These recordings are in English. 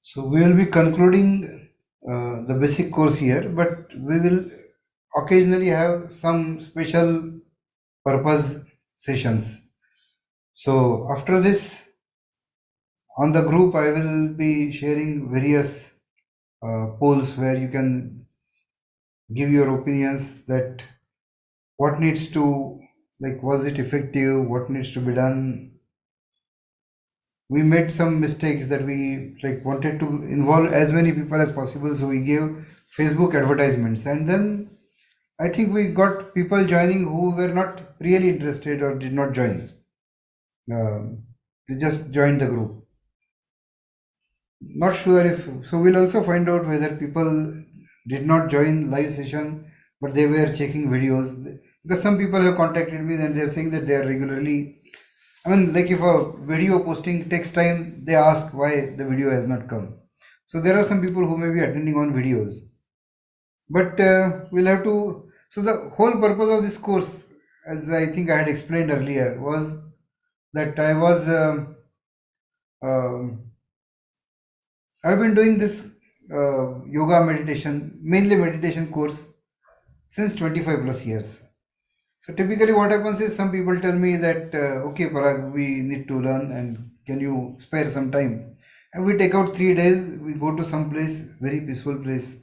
So we will be concluding the basic course here, but we will occasionally have some special purpose sessions. So after this, on the group, I will be sharing various polls where you can give your opinions that what needs to, like, was it effective, what needs to be done. We made some mistakes that we like wanted to involve as many people as possible, so we gave Facebook advertisements, and then I think we got people joining who were not really interested or did not join. They just joined the group. Not sure if so. We'll also find out whether people did not join live session, but they were checking videos. Because some people have contacted me and they're saying that they are regularly. I mean, like if a video posting takes time, they ask why the video has not come. So there are some people who may be attending on videos, but we'll have to. So the whole purpose of this course, as I think I had explained earlier, was that um, I've been doing this yoga meditation, mainly meditation course since 25 plus years. So typically what happens is some people tell me that, okay, Parag, we need to learn and can you spare some time? And we take out 3 days, we go to some place, very peaceful place,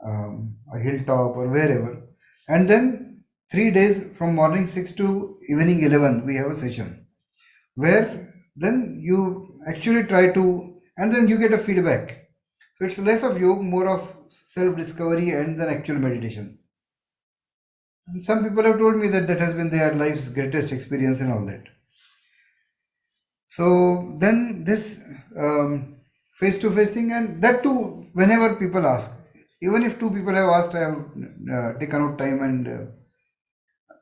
a hilltop or wherever. And then 3 days from morning 6 to evening 11, we have a session where then you actually try to, and then you get a feedback. So it's less of yoga, more of self discovery and then actual meditation. And some people have told me that that has been their life's greatest experience and all that. So then this face to face thing, and that too, whenever people ask, even if two people have asked, I have taken out time and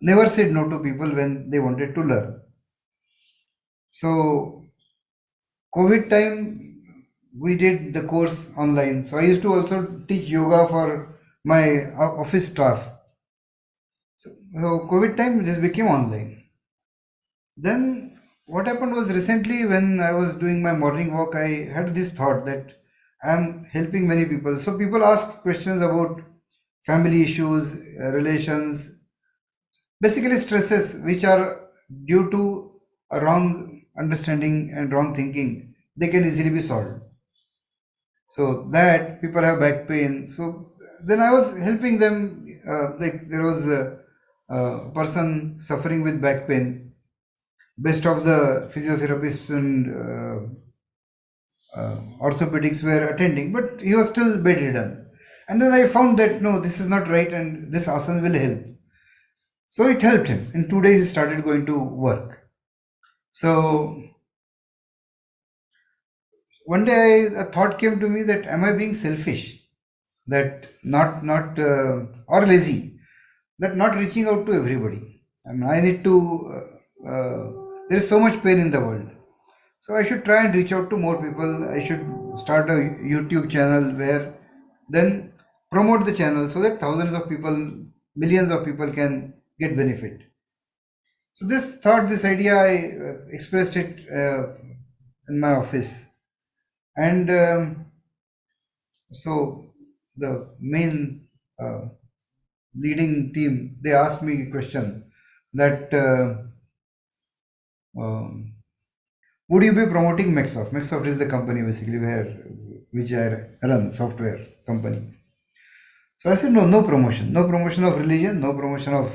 never said no to people when they wanted to learn. So COVID time, we did the course online. So I used to also teach yoga for my office staff. So COVID time, this became online. Then what happened was recently when I was doing my morning walk, I had this thought that I am helping many people. So people ask questions about family issues, relations, basically stresses which are due to a wrong understanding and wrong thinking. They can easily be solved. So that people have back pain. So then I was helping them. Like there was a person suffering with back pain. Best of the physiotherapists and orthopedics were attending, but he was still bedridden. And then I found that no, this is not right, and this asana will help. So it helped him. In 2 days, he started going to work. So one day, a thought came to me that am I being selfish? That not or lazy? That not reaching out to everybody. I mean, I need to. There is so much pain in the world. So I should try and reach out to more people. I should start a YouTube channel where then promote the channel so that thousands of people, millions of people can get benefit. So this thought, this idea, I expressed it in my office, and so the main leading team, they asked me a question that um, would you be promoting Microsoft? Microsoft is the company basically where which I run, software company. So I said no, no promotion of religion, no promotion of.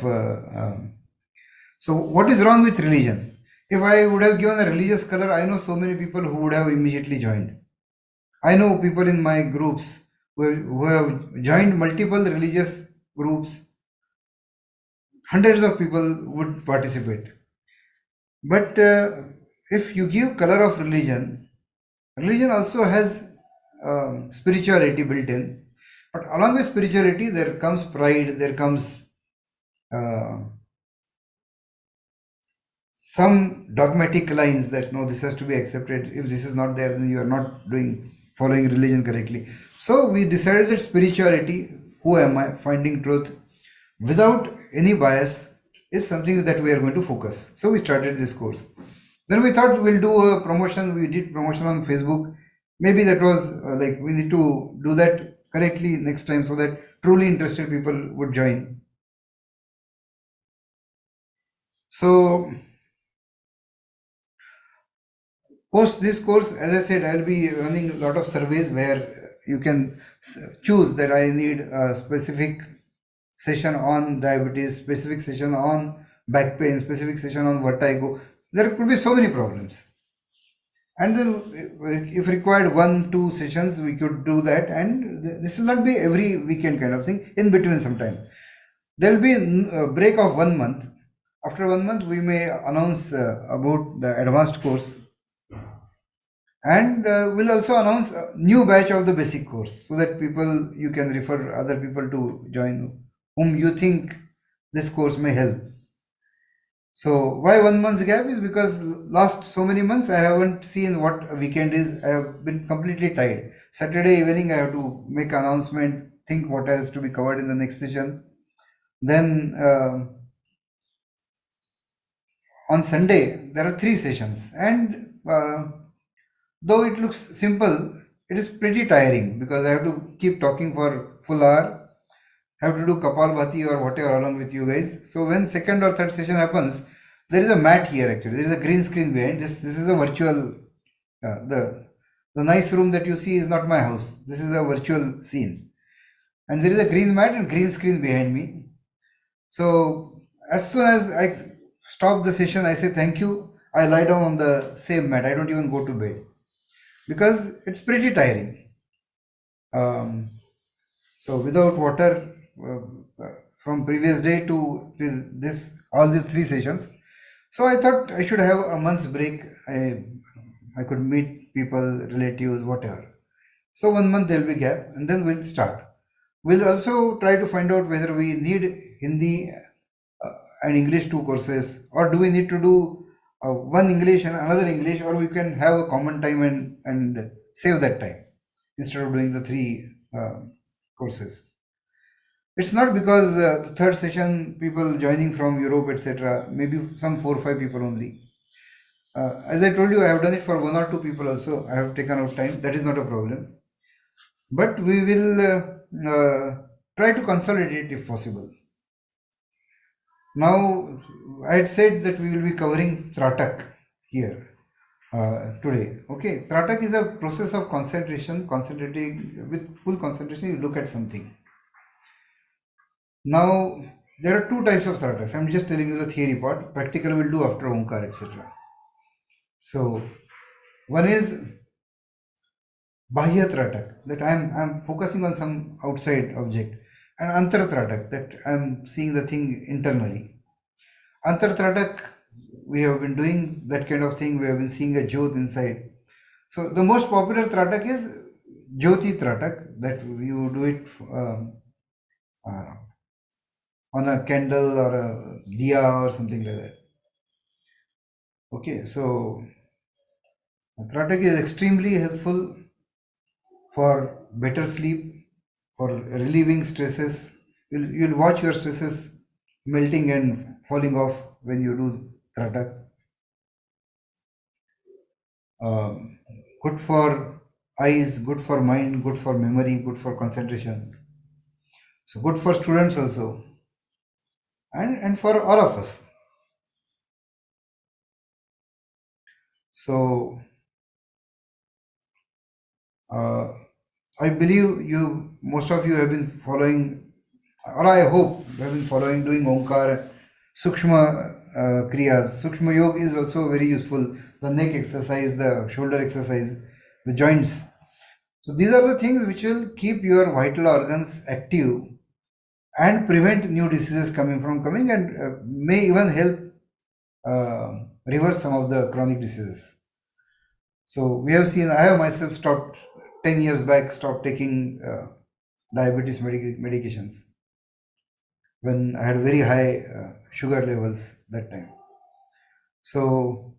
So what is wrong with religion? If I would have given a religious color, I know so many people who would have immediately joined. I know people in my groups who have joined multiple religious groups. Hundreds of people would participate. But if you give color of religion, religion also has spirituality built in. But along with spirituality, there comes pride, there comes uh, some dogmatic lines that no, this has to be accepted. If this is not there, then you are not doing following religion correctly. So we decided that spirituality, who am I, finding truth without any bias, is something that we are going to focus. So we started this course. Then we thought we'll do a promotion. We did promotion on Facebook. Maybe that was like we need to do that correctly next time so that truly interested people would join. So post this course, as I said, I'll be running a lot of surveys where you can choose that I need a specific session on diabetes, specific session on back pain, specific session on vertigo. There could be so many problems. And then, if required, 1 2 sessions, we could do that. And this will not be every weekend kind of thing. In between, sometime there will be a break of 1 month. After 1 month, we may announce about the advanced course, and we'll also announce a new batch of the basic course so that people, you can refer other people to join whom you think this course may help. So why 1 month's gap is because last so many months I haven't seen what a weekend is. I have been completely tired. Saturday evening I have to make announcement, think what has to be covered in the next session. Then on Sunday there are 3 sessions, and though it looks simple, it is pretty tiring because I have to keep talking for full hour. Have to do Kapal Bhati or whatever along with you guys. So when second or third session happens, there is a mat here actually. There is a green screen behind. This is a virtual. The nice room that you see is not my house. This is a virtual scene, and there is a green mat and green screen behind me. So as soon as I stop the session, I say thank you. I lie down on the same mat. I don't even go to bed because it's pretty tiring. Um, So without water from previous day to this all these 3 sessions. So I thought I should have a month's break. I could meet people, relatives, whatever. So 1 month there will be gap, and then we'll start. We'll also try to find out whether we need Hindi and English 2 courses, or do we need to do one English and another English, or we can have a common time and save that time instead of doing the 3 courses. It's not because the third session people joining from Europe, etc. Maybe some 4 or 5 people only. As I told you, I have done it for 1 or 2 people also. I have taken out time. That is not a problem. But we will try to consolidate if possible. Now, I had said that we will be covering Tratak here today. Okay, Tratak is a process of concentration, concentrating with full concentration. You look at something. Now, there are 2 types of Trataks. I'm just telling you the theory part. Practical we'll do after Omkar, etc. So, one is Bahya Tratak, that I'm focusing on some outside object, and Antar Tratak, that I'm seeing the thing internally. Antar Tratak, we have been doing that kind of thing. We have been seeing a Jyot inside. So, the most popular Tratak is Jyoti Tratak, that you do it uh, on a candle or a diya or something like that. Okay, so Tratak is extremely helpful for better sleep, for relieving stresses. You'll watch your stresses melting and falling off when you do Tratak. Um, Good for eyes, good for mind, good for memory, good for concentration. So good for students also, and for all of us. So uh, I believe most of you have been following, or I hope you have been following, doing Omkar, Sukshma Kriyas. Sukshma Yoga is also very useful. The neck exercise, the shoulder exercise, the joints. So these are the things which will keep your vital organs active and prevent new diseases coming, and may even help reverse some of the chronic diseases. So we have seen, I have myself stopped 10 years back, stopped taking diabetes medications when I had very high sugar levels that time. So,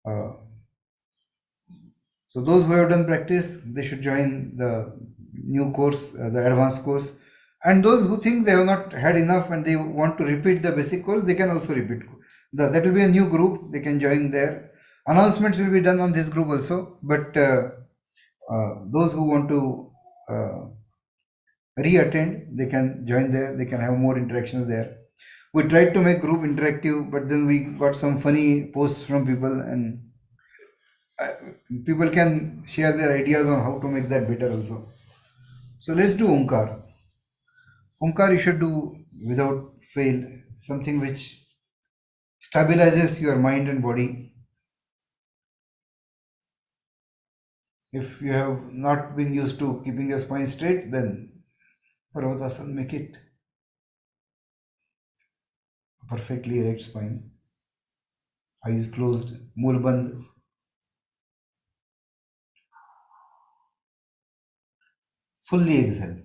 uh, so those who have done practice, they should join the new course, the advanced course. And those who think they have not had enough and they want to repeat the basic course, they can also repeat. That will be a new group. They can join there. Announcements will be done on this group also. But those who want to re-attend, they can join there. They can have more interactions there. We tried to make group interactive, but then we got some funny posts from people, and people can share their ideas on how to make that better also. So let's do Omkar. Omkar you should do without fail, something which stabilizes your mind and body. If you have not been used to keeping your spine straight, then Parvatasan make it a perfectly erect spine. Eyes closed, mulband, fully exhale.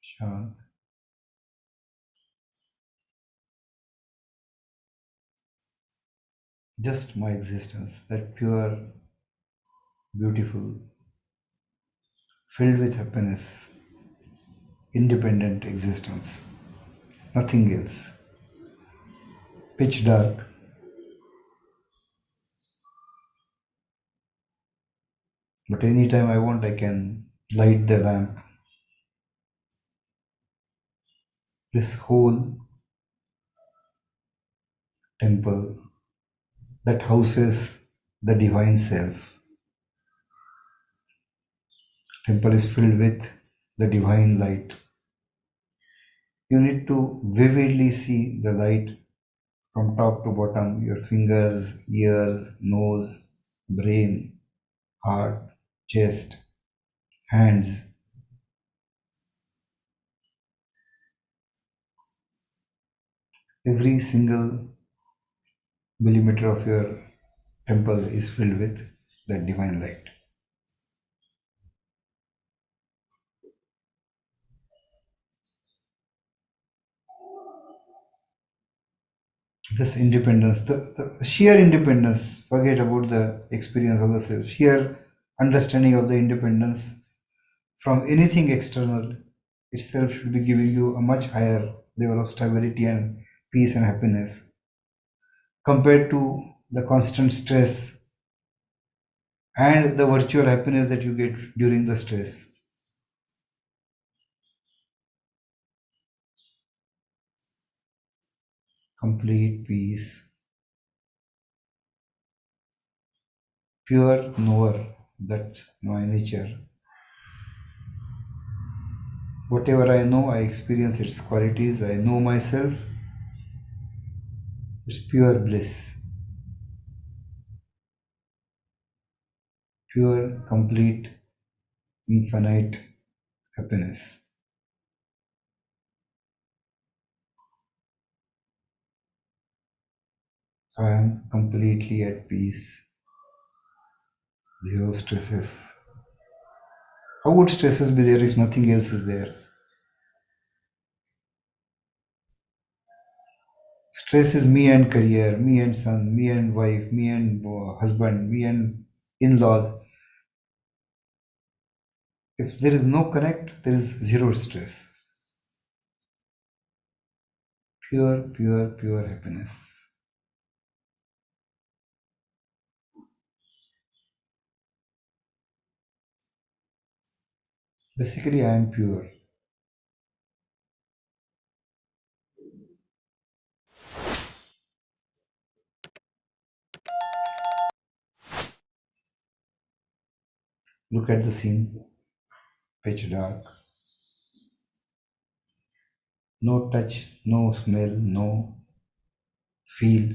Shant. Just my existence, that pure, beautiful, filled with happiness, independent existence, nothing else. Pitch dark, but anytime I want, I can light the lamp. This whole temple that houses the divine self. Temple is filled with the divine light. You need to vividly see the light from top to bottom, your fingers, ears, nose, brain, heart, chest, hands. Every single millimeter of your temple is filled with that divine light. This independence, the sheer independence, forget about the experience of the self, sheer understanding of the independence from anything external itself should be giving you a much higher level of stability and peace and happiness compared to the constant stress and the virtual happiness that you get during the stress. Complete peace, pure knower, that's my nature. Whatever I know, I experience its qualities, I know myself, it's pure bliss, pure, complete, infinite happiness. I am completely at peace, zero stresses. How would stresses be there if nothing else is there? Stress is me and career, me and son, me and wife, me and husband, me and in laws. If there is no connect, there is zero stress. Pure, pure, pure happiness. Basically, I am pure. Look at the scene, pitch dark, no touch, no smell, no feel,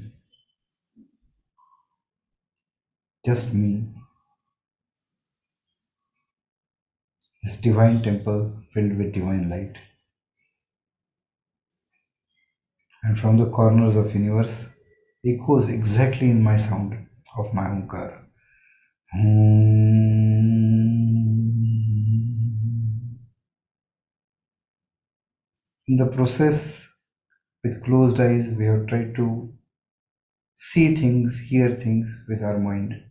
just me, this divine temple filled with divine light. And from the corners of universe echoes exactly in my sound of my Omkar. In the process, with closed eyes, we have tried to see things, hear things with our mind.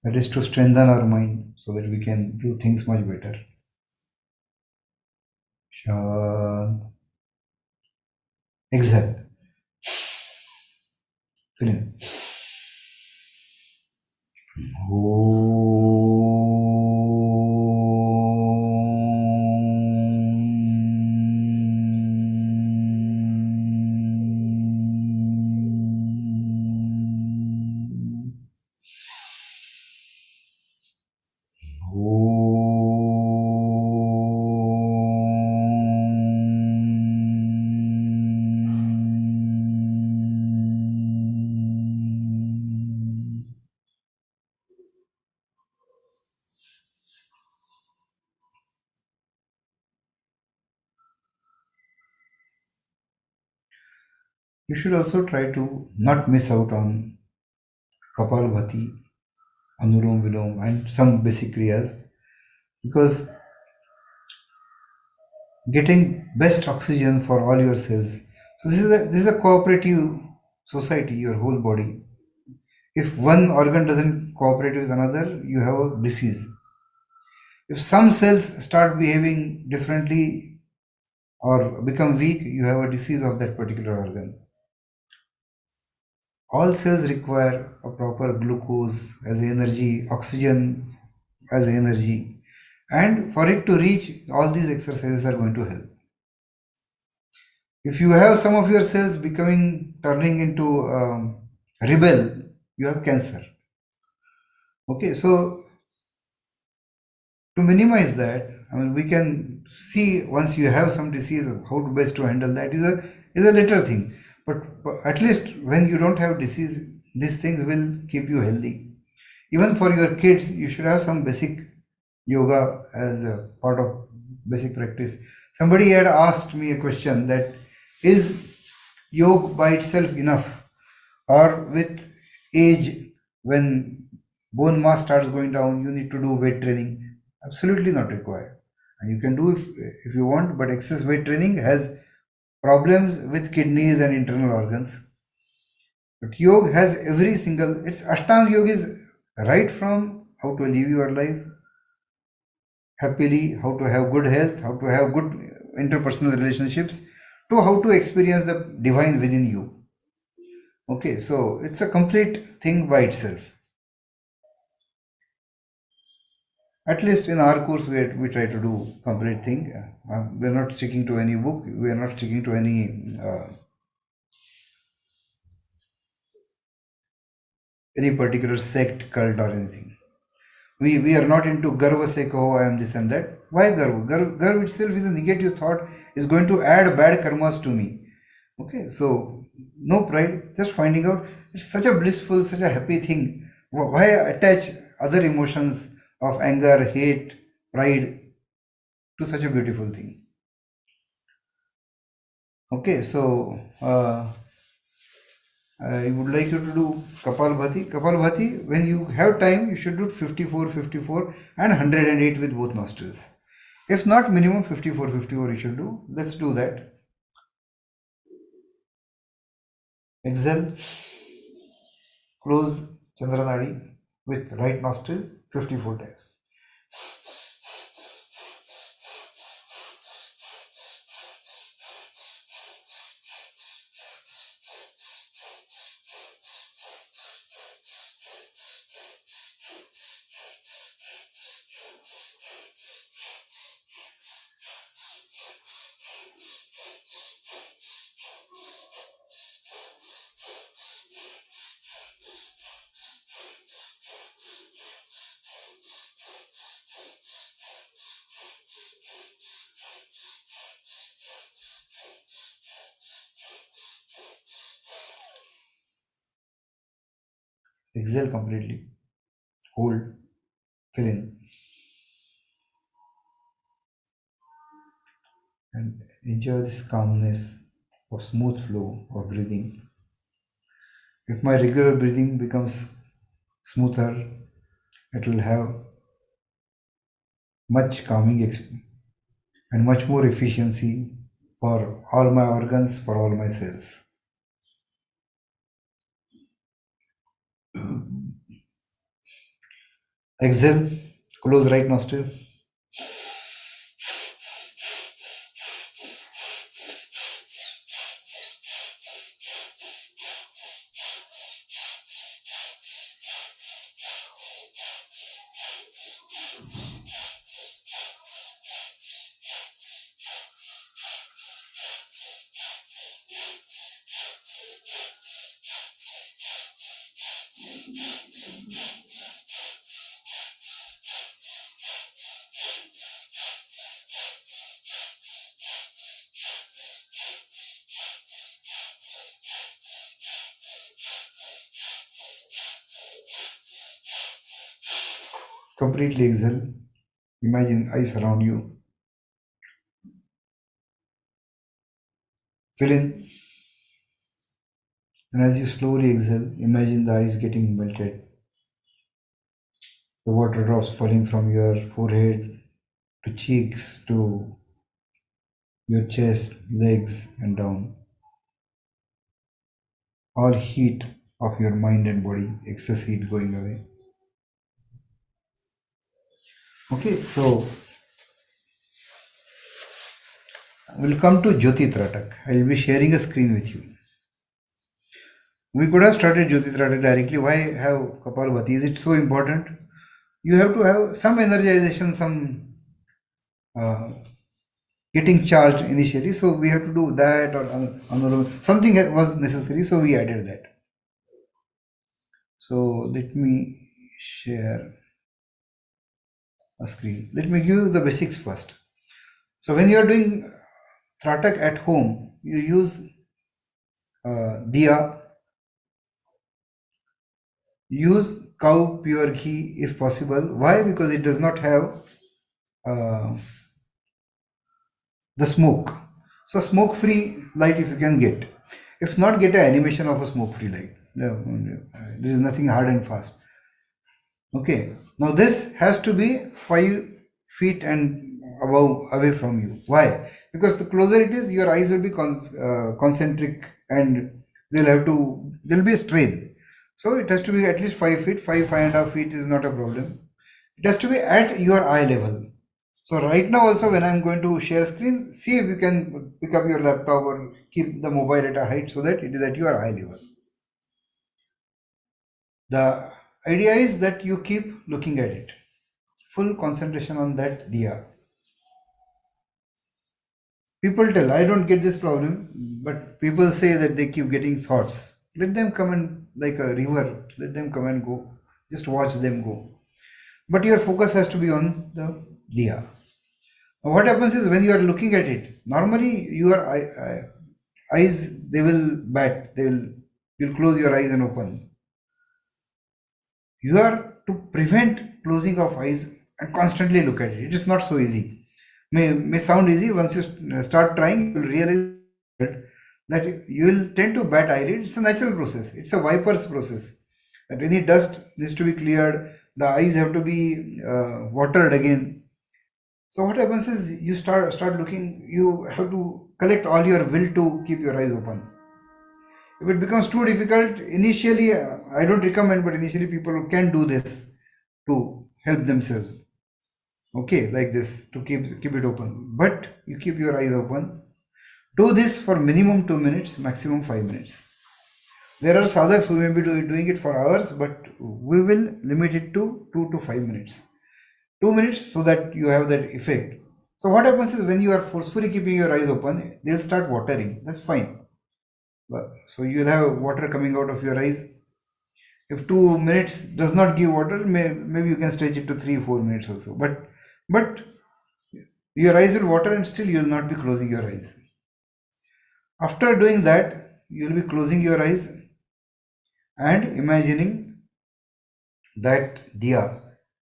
That is to strengthen our mind so that we can do things much better. Shant. Exhale. Fill in. You should also try to not miss out on Kapalbhati, Anulom-Vilom, and some basic kriyas because getting best oxygen for all your cells. So this is a cooperative society, your whole body. If one organ doesn't cooperate with another, you have a disease. If some cells start behaving differently or become weak, you have a disease of that particular organ. All cells require a proper glucose as energy, oxygen as energy, and for it to reach, all these exercises are going to help. If you have some of your cells turning into rebel, you have cancer. Okay, so to minimize that, I mean, we can see once you have some disease, how to best to handle that is a little thing. But at least when you don't have disease, these things will keep you healthy. Even for your kids, you should have some basic yoga as a part of basic practice. Somebody had asked me a question that is yoga by itself enough, or with age, when bone mass starts going down, you need to do weight training? Absolutely not required. And you can do if you want, but excess weight training has problems with kidneys and internal organs. But yoga has every single, it's Ashtanga yoga is right from how to live your life happily, how to have good health, how to have good interpersonal relationships, to how to experience the divine within you. Okay, so it's a complete thing by itself. At least in our course, we try to do complete thing. We're not sticking to any book. We are not sticking to any particular sect, cult, or anything. We are not into garva se kaho I am this and that. Why garva? Garva itself is a negative thought, is going to add bad karmas to me. Okay, so no pride, just finding out it's such a blissful, such a happy thing. Why attach other emotions of anger, hate, pride to such a beautiful thing? Okay, so I would like you to do Kapalbhati. Kapalbhati, when you have time, you should do 54, 54 and 108 with both nostrils. If not, minimum 54, 54 you should do. Let's do that. Exhale, close Chandranadi with right nostril 54 times. Exhale completely. Hold. Fill in. And enjoy this calmness of smooth flow of breathing. If my regular breathing becomes smoother, it will have much calming and much more efficiency for all my organs, for all my cells. Exhale, close right nostril. Completely exhale. Imagine eyes around you. Fill in. And as you slowly exhale, imagine the ice getting melted, the water drops falling from your forehead to cheeks to your chest, legs, and down. All heat of your mind and body, excess heat going away. Okay, so we'll come to Jyoti Tratak. I'll be sharing a screen with you. We could have started Jyoti Tratak directly. Why have Kapalbhati? Is it so important? You have to have some energization, some uh, getting charged initially. So we have to do that or something was necessary. So we added that. So let me share a screen. Let me give you the basics first. So when you are doing Tratak at home, you use diya, use cow pure ghee if possible. Why? Because it does not have uh, the smoke. So smoke free light if you can get. If not, get an animation of a smoke free light. There is nothing hard and fast. Okay. Now this has to be 5 feet and above away from you. Why? Because the closer it is, your eyes will be concentric and there'll be a strain. So it has to be at least 5 feet. 5.5 feet is not a problem. It has to be at your eye level. So right now also when I'm going to share screen, see if you can pick up your laptop or keep the mobile at a height so that it is at your eye level. The idea is that you keep looking at it. Full concentration on that diya. People tell, I don't get this problem, but people say that they keep getting thoughts. Let them come and, like a river, let them come and go. Just watch them go. But your focus has to be on the diya. Now what happens is when you are looking at it, normally your eyes, they will bat, you'll close your eyes and open. You are to prevent closing of eyes and constantly look at it. It is not so easy. May sound easy. Once you start trying, you will realize that you will tend to bat eyelid. It's a natural process. It's a viper's process. That any dust needs to be cleared. The eyes have to be watered again. So what happens is you start looking. You have to collect all your will to keep your eyes open. If it becomes too difficult, initially I don't recommend, but initially people can do this to help themselves. Okay, like this to keep it open. But you keep your eyes open. Do this for minimum 2 minutes, maximum 5 minutes. There are sadhaks who may be doing it for hours, but we will limit it to 2 to 5 minutes. 2 minutes so that you have that effect. So what happens is when you are forcefully keeping your eyes open, they'll start watering. That's fine. So you'll have water coming out of your eyes. If 2 minutes does not give water, maybe you can stretch it to 3 4 minutes also. But your eyes will water and still you will not be closing your eyes. After doing that, you will be closing your eyes and imagining that diya,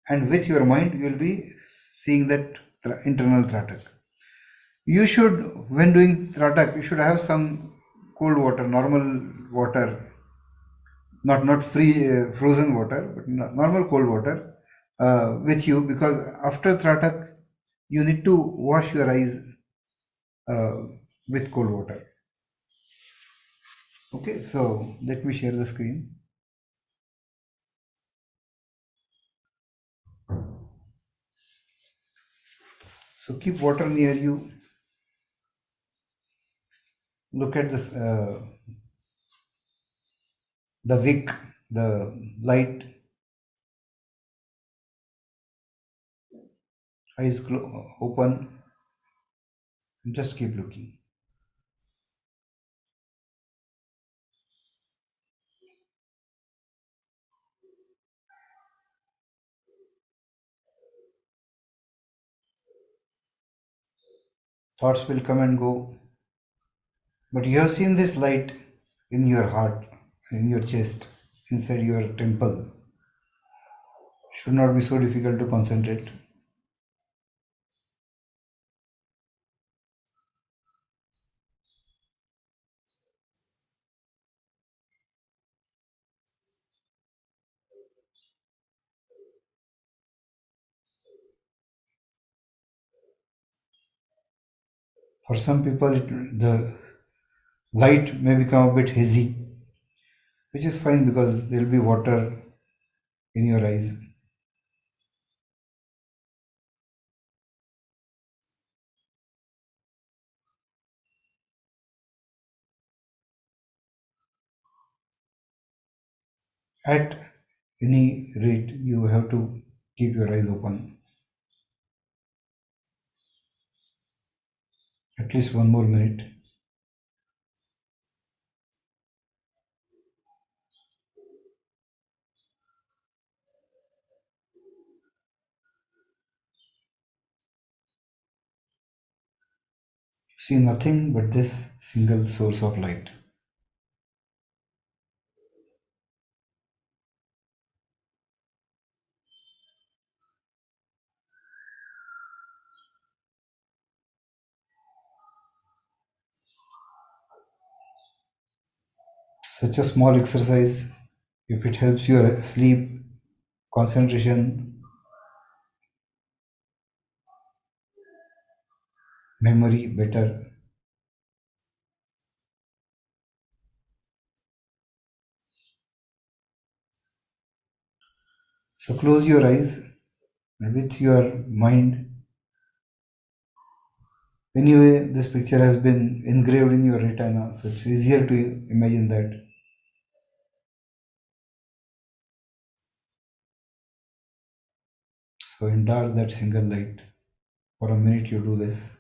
and with your mind you will be seeing that internal Tratak. You should, when doing Tratak, you should have some cold water, normal water, not free frozen water, but normal cold water with you, because after Tratak you need to wash your eyes uh, with cold water. Okay, so let me share the screen. So keep water near you. Look at this, the wick, the light, eyes open, and just keep looking. Thoughts will come and go, but you have seen this light in your heart, in your chest, inside your temple. Should not be so difficult to concentrate. For some people, the light may become a bit hazy, which is fine because there will be water in your eyes. At any rate, you have to keep your eyes open at least one more minute. See nothing but this single source of light. Such a small exercise, if it helps your sleep, concentration, memory better. So close your eyes and with your mind. Anyway, this picture has been engraved in your retina, so it's easier to imagine that. So in dark, that single light. For a minute, you do this.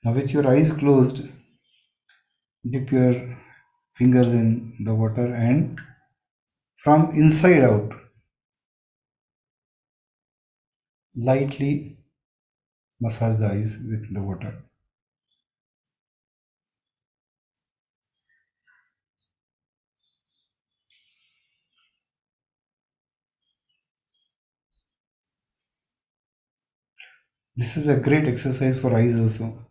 Now, with your eyes closed, dip your fingers in the water and from inside out, lightly massage the eyes with the water. This is a great exercise for eyes also.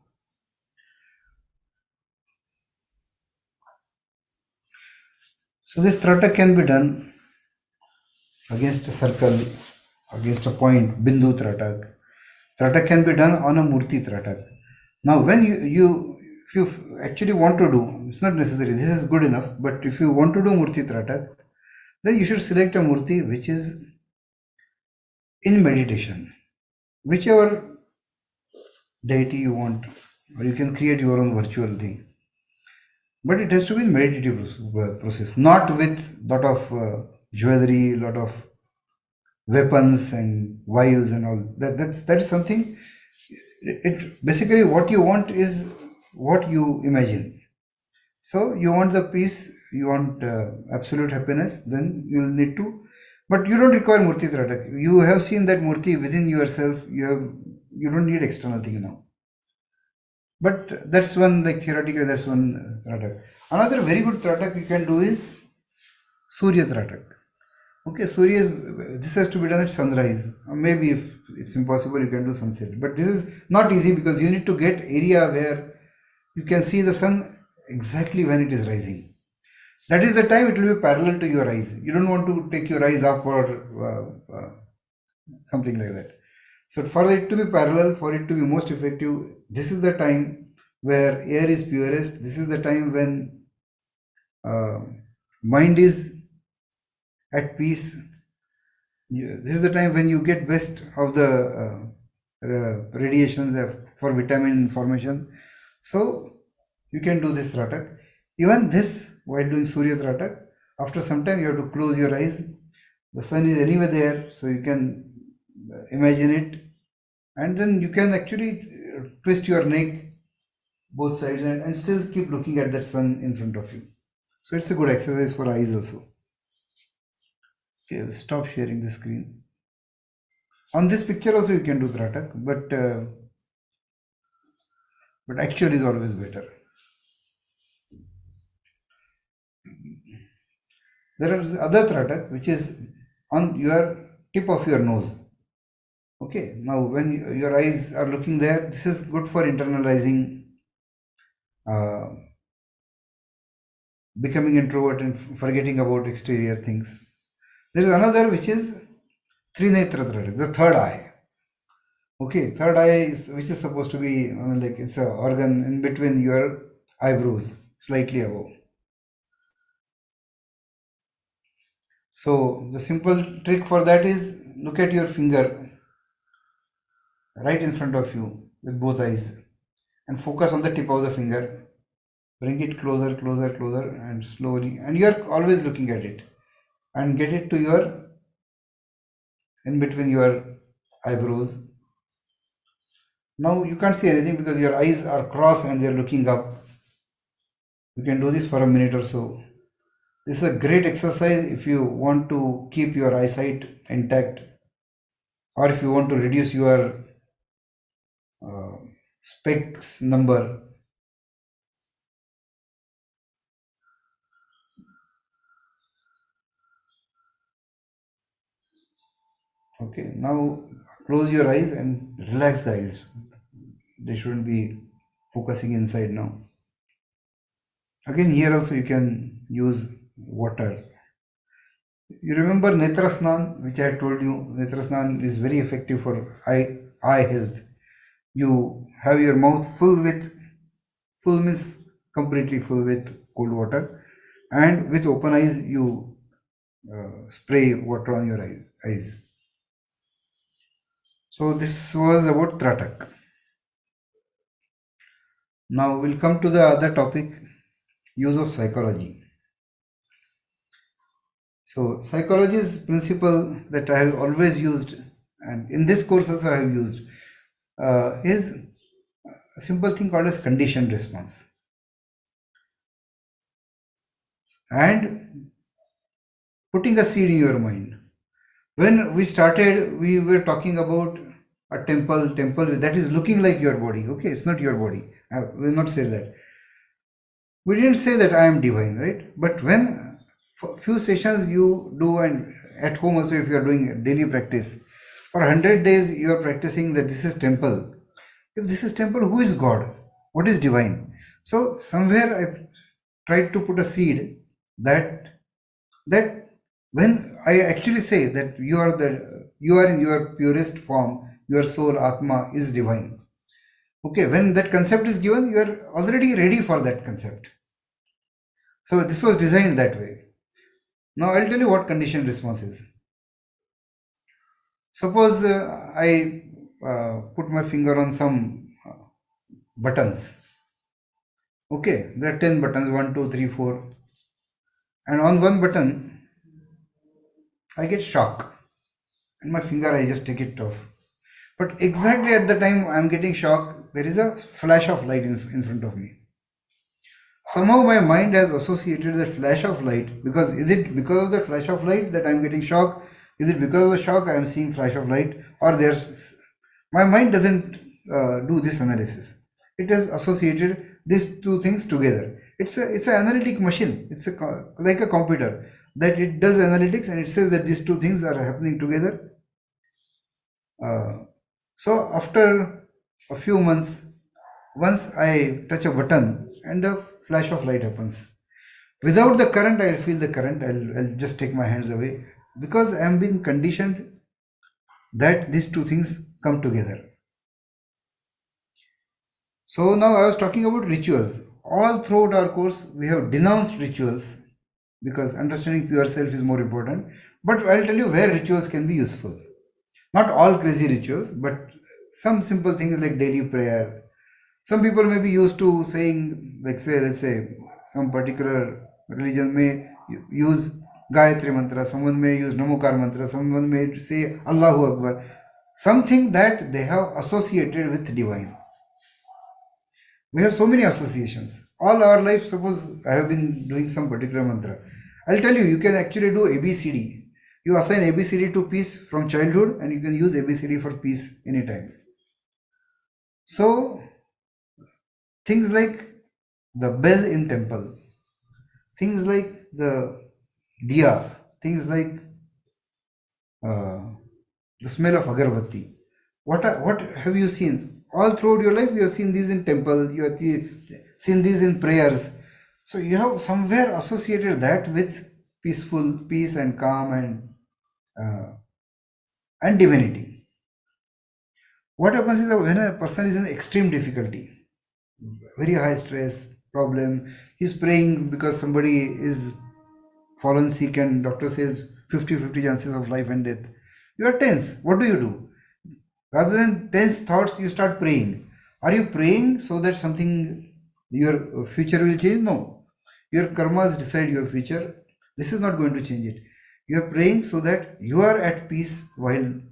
So this Tratak can be done against a circle, against a point, Bindu Tratak. Tratak can be done on a Murti Tratak. Now, when if you actually want to do, it's not necessary, this is good enough, but if you want to do Murti Tratak, then you should select a Murti which is in meditation. Whichever deity you want, or you can create your own virtual thing. But it has to be in meditative process, not with lot of jewelry, lot of weapons and wives and all. That's something. It basically what you want is what you imagine. So you want the peace, you want absolute happiness, then you will need to. But you don't require Murti Tratak. You have seen that Murti within yourself. You don't need external thing now. But that's one, like theoretically, that's one Tratak. Another very good Tratak you can do is Surya Tratak. Okay, Surya is, this has to be done at sunrise. Maybe if it's impossible, you can do sunset. But this is not easy because you need to get area where you can see the sun exactly when it is rising. That is the time it will be parallel to your eyes. You don't want to take your eyes up or something like that. So for it to be parallel, for it to be most effective, this is the time where air is purest. This is the time when uh, mind is at peace. This is the time when you get best of the radiations for vitamin formation. So you can do this Tratak. Even this, while doing Surya Tratak, after some time you have to close your eyes. The sun is anyway there, so you can imagine it, and then you can actually twist your neck both sides and still keep looking at that sun in front of you. So it's a good exercise for eyes also. Okay, stop sharing the screen. On this picture also you can do Tratak, but actual is always better. There is other Tratak which is on your tip of your nose. Okay, now when your eyes are looking there, this is good for internalizing, uh, becoming introvert and forgetting about exterior things. There is another which is Trinetra Tratak, the third eye. Okay, third eye is, which is supposed to be like it's an organ in between your eyebrows, slightly above. So the simple trick for that is look at your finger right in front of you with both eyes and focus on the tip of the finger. Bring it closer, closer, closer, and slowly, and you are always looking at it, and get it to your in between your eyebrows. Now you can't see anything because your eyes are crossed and they are looking up. You can do this for a minute or so. This is a great exercise if you want to keep your eyesight intact, or if you want to reduce your uh, specs number. Okay, now close your eyes and relax the eyes. They shouldn't be focusing inside now. Again, here also you can use water. You remember Netra Snan, which I had told you. Netra Snan is very effective for eye health. You have your mouth full means completely full with cold water, and with open eyes you spray water on your eyes. So this was about Tratak. Now we'll come to the other topic, use of psychology. So psychology's principle that I have always used, and in this course also I have used, is a simple thing called as conditioned response. And putting a seed in your mind. When we started, we were talking about a temple that is looking like your body. Okay, it's not your body. I will not say that. We didn't say that I am divine, right? But when few sessions you do, and at home also if you are doing daily practice, for 100 days you are practicing that this is temple. If this is temple, who is God? What is divine? So somewhere I tried to put a seed that when I actually say that you are in your purest form, your soul Atma is divine. Okay, when that concept is given, you are already ready for that concept. So this was designed that way. Now I'll tell you what conditioned response is. Suppose I put my finger on some buttons. Okay, there are 10 buttons, 1, 2, 3, 4. And on one button, I get shock. And my finger, I just take it off. But exactly at the time I'm getting shock, there is a flash of light in front of me. Somehow my mind has associated the flash of light, because is it because of the flash of light that I'm getting shocked? Is it because of the shock I am seeing flash of light? Or there's, my mind doesn't do this analysis. It has associated these two things together. It's an analytic machine. It's like a computer that it does analytics, and it says that these two things are happening together. So after a few months, once I touch a button and a flash of light happens. Without the current, I'll feel the current. I'll just take my hands away, because I am being conditioned that these two things come together. So now I was talking about rituals. All throughout our course, we have denounced rituals because understanding pure self is more important. But I'll tell you where rituals can be useful. Not all crazy rituals, but some simple things like daily prayer. Some people may be used to saying, like say, let's say, some particular religion may use Gayatri mantra, someone may use Namokar mantra, someone may say Allahu Akbar. Something that they have associated with divine. We have so many associations. All our life, suppose I have been doing some particular mantra. I'll tell you, you can actually do ABCD. You assign ABCD to peace from childhood, and you can use ABCD for peace anytime. So, things like the bell in temple, things like the diya, things like the smell of agarbatti. What have you seen? All throughout your life, you have seen these in temple, you have seen these in prayers. So you have somewhere associated that with peace and calm and divinity. What happens is that when a person is in extreme difficulty, very high stress, problem, he's praying because somebody is fallen sick and doctor says 50-50 chances of life and death. You are tense. What do? Rather than tense thoughts, you start praying. Are you praying so that something, your future will change? No. Your karmas decide your future. This is not going to change it. You are praying so that you are at peace while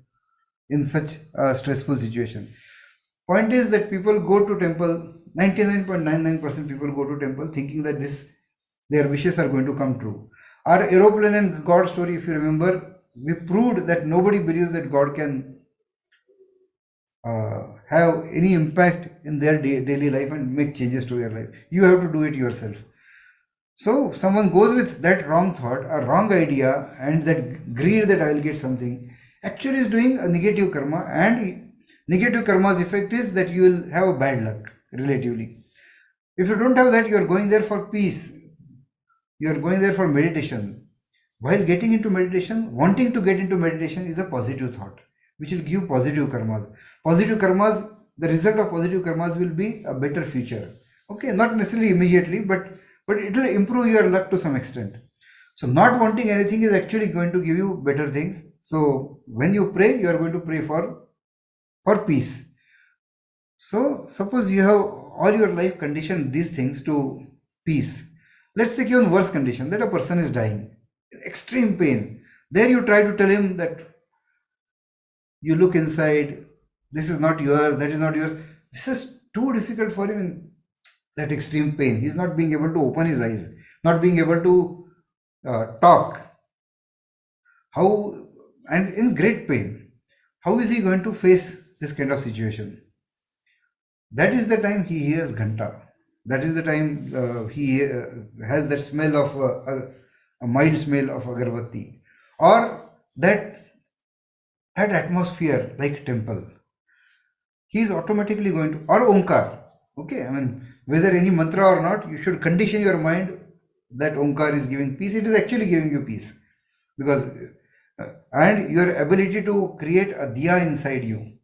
in such a stressful situation. Point is that people go to temple, 99.99% people go to temple thinking that their wishes are going to come true. Our aeroplane and God story, if you remember, we proved that nobody believes that God can have any impact in their daily life and make changes to their life. You have to do it yourself. So if someone goes with that wrong thought, a wrong idea, and that greed that I'll get something, actually is doing a negative karma, and negative karma's effect is that you will have a bad luck relatively. If you don't have that, you are going there for peace. You are going there for meditation. While getting into meditation, wanting to get into meditation is a positive thought, which will give positive karmas. Positive karmas, the result of positive karmas will be a better future. Okay, not necessarily immediately, but it will improve your luck to some extent. So not wanting anything is actually going to give you better things. So when you pray, you are going to pray for peace. So suppose you have all your life conditioned these things to peace. Let's take even worse condition, that a person is dying, extreme pain. There you try to tell him that you look inside, this is not yours, that is not yours. This is too difficult for him in that extreme pain. He's not being able to open his eyes, not being able to talk. How, and in great pain, how is he going to face this kind of situation? That is the time he hears ghanta. That is the time he has that smell of a mild smell of agarbatti, or that atmosphere like temple. He is automatically going to, or Omkar. Okay, I mean, whether any mantra or not, you should condition your mind that Omkar is giving peace. It is actually giving you peace, because and your ability to create a diya inside you.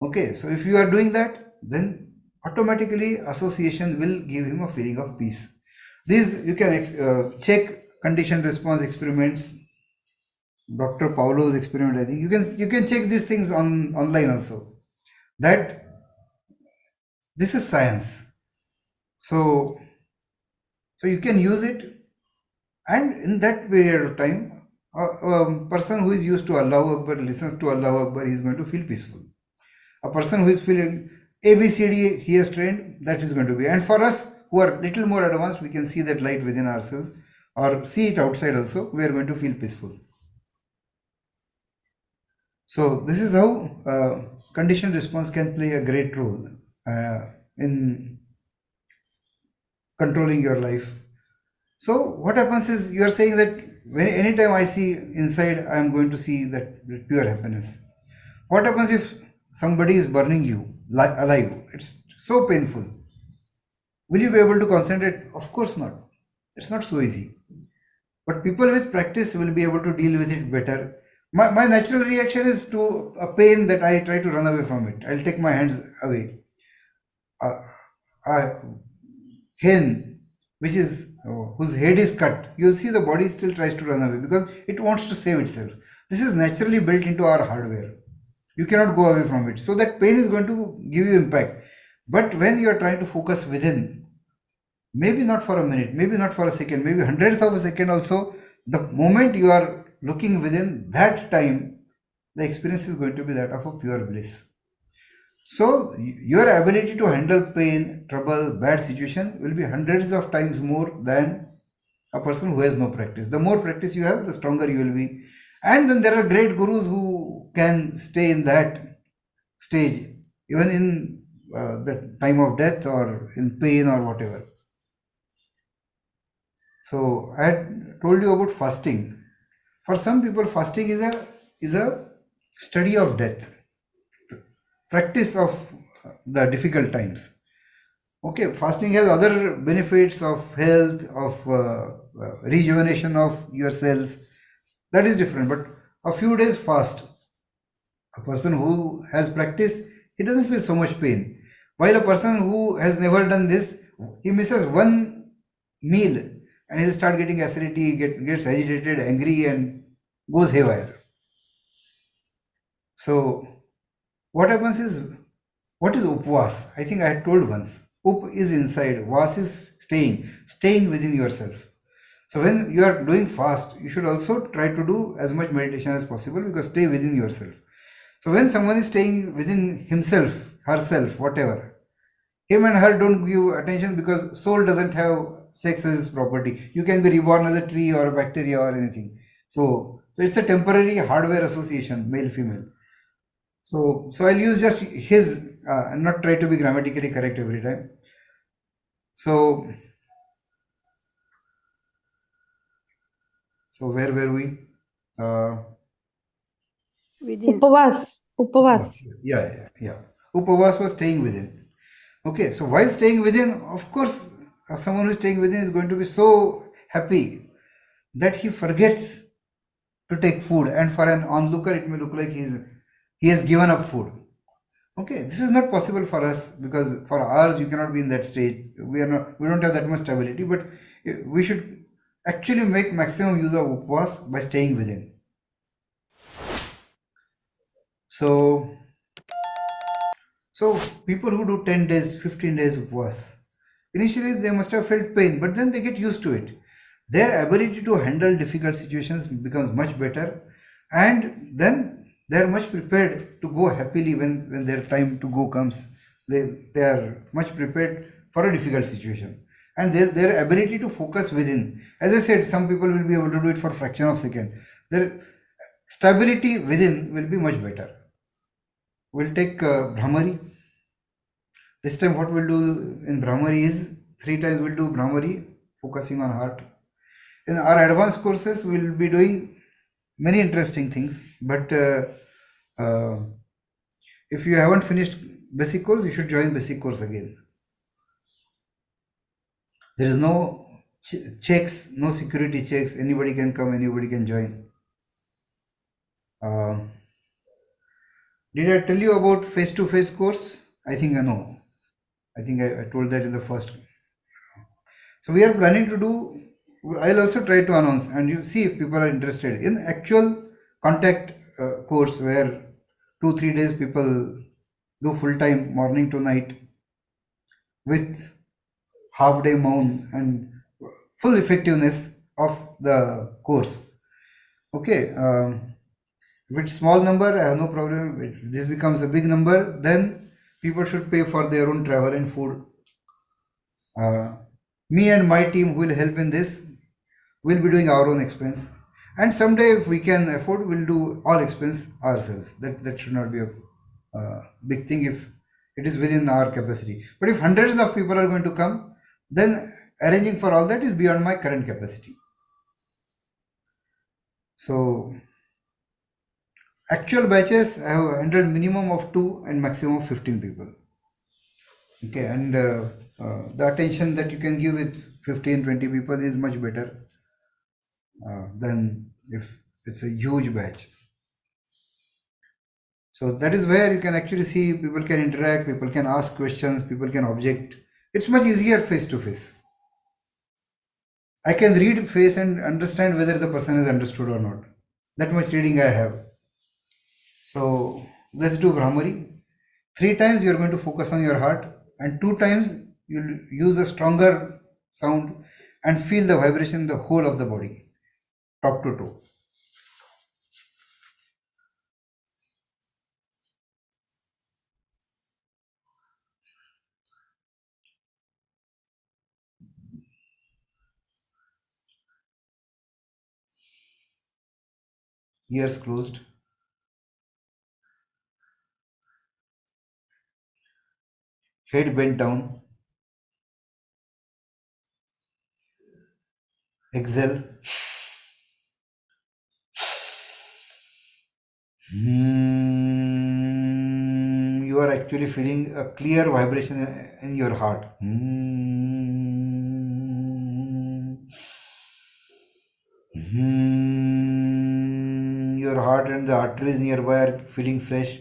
Okay, so if you are doing that, then automatically association will give him a feeling of peace. These you can check conditioned response experiments. Dr. Paulo's experiment, I think you can check these things online also. That this is science. So you can use it, and in that period of time, a person who is used to Allahu Akbar listens to Allahu Akbar, he is going to feel peaceful. A person who is feeling A, B, C, D he has trained, that is going to be. And for us who are little more advanced, we can see that light within ourselves or see it outside also, we are going to feel peaceful. So this is how conditioned response can play a great role in controlling your life. So what happens is you are saying that when anytime I see inside, I am going to see that pure happiness. What happens if somebody is burning you alive? It's so painful. Will you be able to concentrate? Of course not. It's not so easy. But people with practice will be able to deal with it better. My natural reaction is to a pain that I try to run away from it. I'll take my hands away. A hen which is whose head is cut, you'll see the body still tries to run away because it wants to save itself. This is naturally built into our hardware. You cannot go away from it. So that pain is going to give you impact. But when you are trying to focus within, maybe not for a minute, maybe not for a second, maybe hundredth of a second also, the moment you are looking within, that time the experience is going to be that of a pure bliss. So your ability to handle pain, trouble, bad situation will be hundreds of times more than a person who has no practice. The more practice you have, the stronger you will be. And then there are great gurus who can stay in that stage even in the time of death or in pain or whatever. So I had told you about fasting. For some people, fasting is a study of death, practice of the difficult times. Okay, fasting has other benefits of health, of rejuvenation of your cells. That is different. But a few days fast, a person who has practice, he doesn't feel so much pain. While a person who has never done this, he misses one meal and he'll start getting acidity, gets agitated, angry, and goes haywire. So what happens is, what is upvas? I think I had told once. Up is inside, vas is staying within yourself. So when you are doing fast, you should also try to do as much meditation as possible because stay within yourself. So when someone is staying within himself, herself, whatever, him and her don't give attention because soul doesn't have sex as its property. You can be reborn as a tree or a bacteria or anything. So it's a temporary hardware association, male female. So I'll use just his and not try to be grammatically correct every time. So where were we? Within. Upavas. Upavas. Yeah. Upavas was staying within. Okay, so while staying within, of course, someone who is staying within is going to be so happy that he forgets to take food, and for an onlooker, it may look like he has given up food. Okay, this is not possible for us because for ours you cannot be in that stage. We don't have that much stability, but we should actually make maximum use of upvas by staying within. So people who do 10 days, 15 days upvas, initially they must have felt pain, but then they get used to it. Their ability to handle difficult situations becomes much better, and then they are much prepared to go happily when their time to go comes. They are much prepared for a difficult situation. And their ability to focus within, as I said, some people will be able to do it for fraction of a second. Their stability within will be much better. We'll take Brahmari. This time what we'll do in Brahmari is 3 times we'll do Brahmari, focusing on heart. In our advanced courses, we'll be doing many interesting things, but if you haven't finished basic course, you should join basic course again. There is no checks, no security checks. Anybody can come, anybody can join. Did I tell you about face-to-face course? I think I know. I think I told that in the first. So we are planning to do, I'll also try to announce and you see if people are interested in actual contact course where 2-3 days people do full time morning to night with half day maun and full effectiveness of the course. Okay, if it's small number, I have no problem. If this becomes a big number, then People should pay for their own travel and food. Uh, Me and my team who will help in this will be doing our own expense. And someday, if we can afford, we'll do all expense ourselves. That should not be a big thing if it is within our capacity. But if hundreds of people are going to come, then arranging for all that is beyond my current capacity. So actual batches, I have handled minimum of 2 and maximum of 15 people. Okay, and the attention that you can give with 15, 20 people is much better than if it's a huge batch. So that is where you can actually see people can interact, people can ask questions, people can object. It's much easier face to face. I can read face and understand whether the person has understood or not. That much reading I have. So let's do Brahmari. 3 times you are going to focus on your heart, and 2 times you'll use a stronger sound and feel the vibration in the whole of the body, top to toe. Ears closed, head bent down. Exhale. You are actually feeling a clear vibration in your heart. Your heart and the arteries nearby are feeling fresh.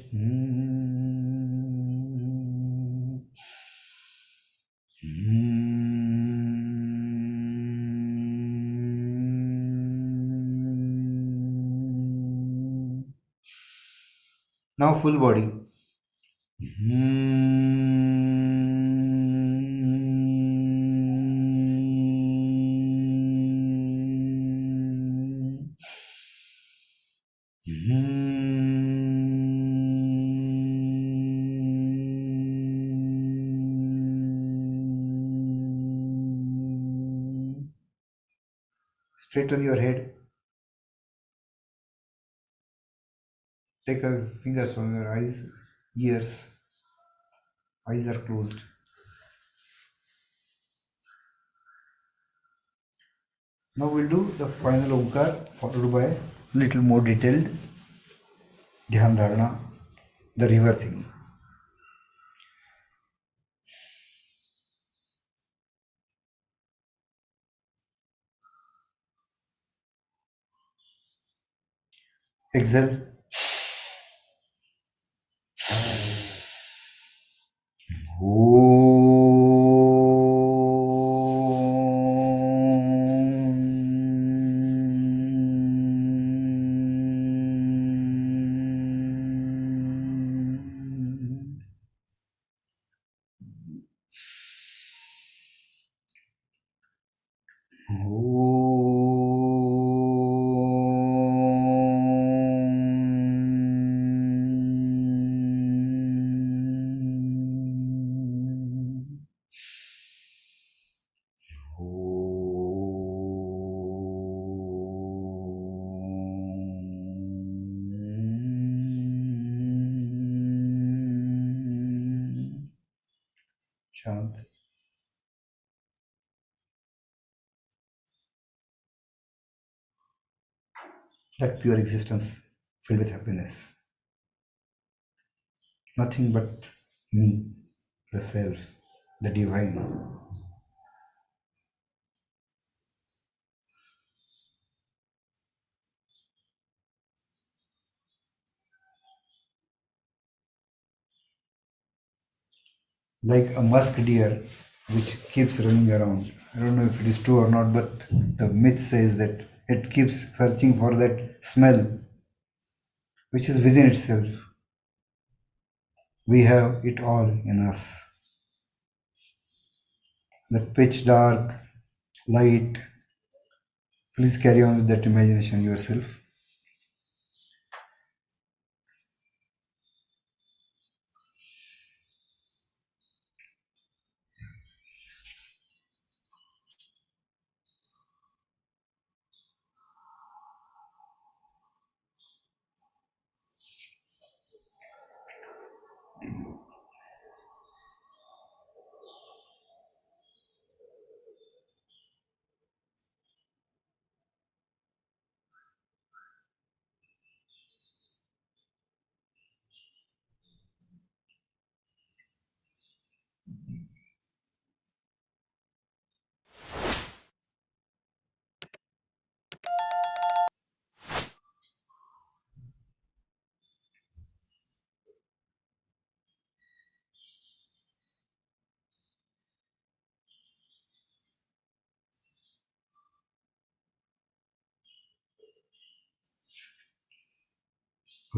Now full body. Straighten your head. Take your fingers from your eyes, ears. Eyes are closed. Now we'll do the final Omkar followed by little more detailed Dhyan Dharana, the river thing. Exhale. Shant. That pure existence filled with happiness. Nothing but me, the self, the divine. Like a musk deer which keeps running around. I don't know if it is true or not, but the myth says that it keeps searching for that smell which is within itself. We have it all in us. That pitch dark, light. Please carry on with that imagination yourself.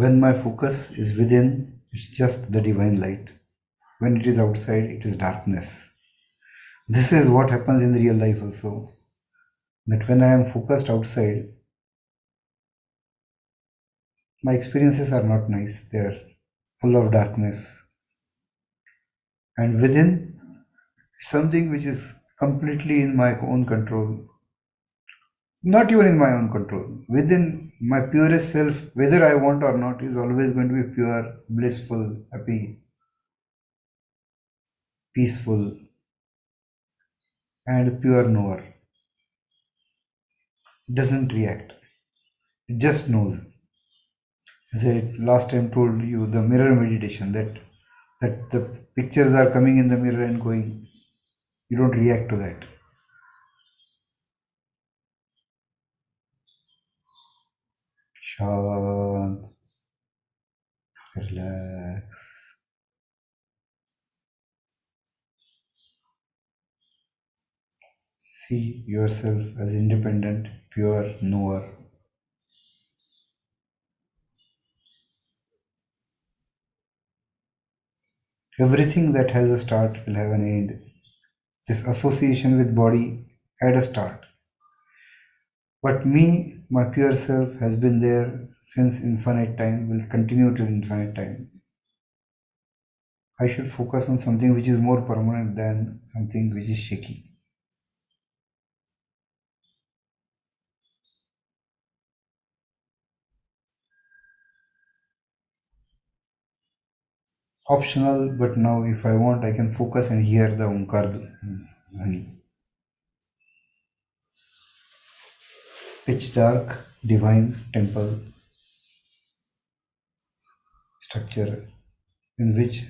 When my focus is within, it's just the divine light. When it is outside, it is darkness. This is what happens in real life also. That when I am focused outside, my experiences are not nice. They are full of darkness. And within, something which is completely in my own control. Not even in my own control. Within my purest self, whether I want or not, is always going to be pure, blissful, happy, peaceful, and pure knower. It doesn't react. It just knows. As I last time told you, the mirror meditation, that the pictures are coming in the mirror and going. You don't react to that. Shant, relax. See yourself as independent, pure knower. Everything that has a start will have an end. This association with body had a start. But me, my pure self, has been there since infinite time, will continue till infinite time. I should focus on something which is more permanent than something which is shaky. Optional, but now if I want, I can focus and hear the Omkar Dhani. Pitch dark, divine temple structure in which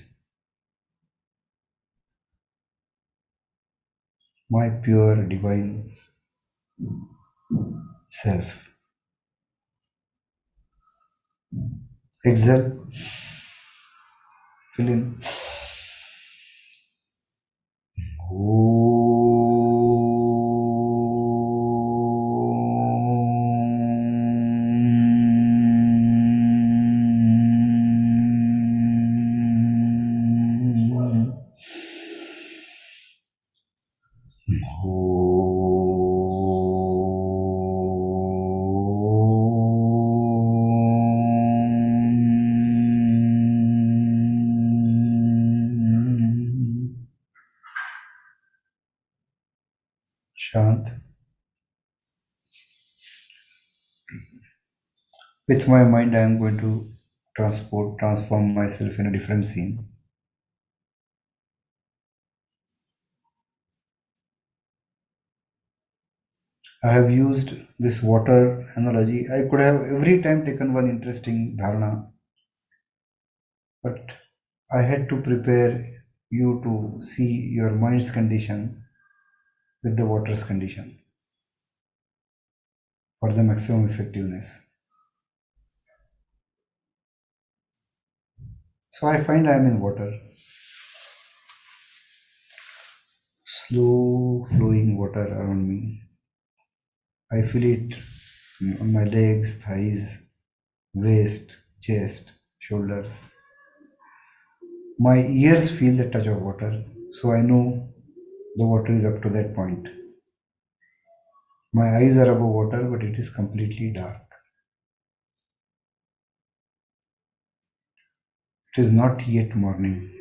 my pure divine self. Exhale, fill in. Shant. With my mind, I am going to transform myself in a different scene. I have used this water analogy. I could have every time taken one interesting dharana, but I had to prepare you to see your mind's condition with the water's condition for the maximum effectiveness. So I find I am in water, slow flowing water around me. I feel it on my legs, thighs, waist, chest, shoulders. My ears feel the touch of water, so I know the water is up to that point. My eyes are above water, but it is completely dark. It is not yet morning.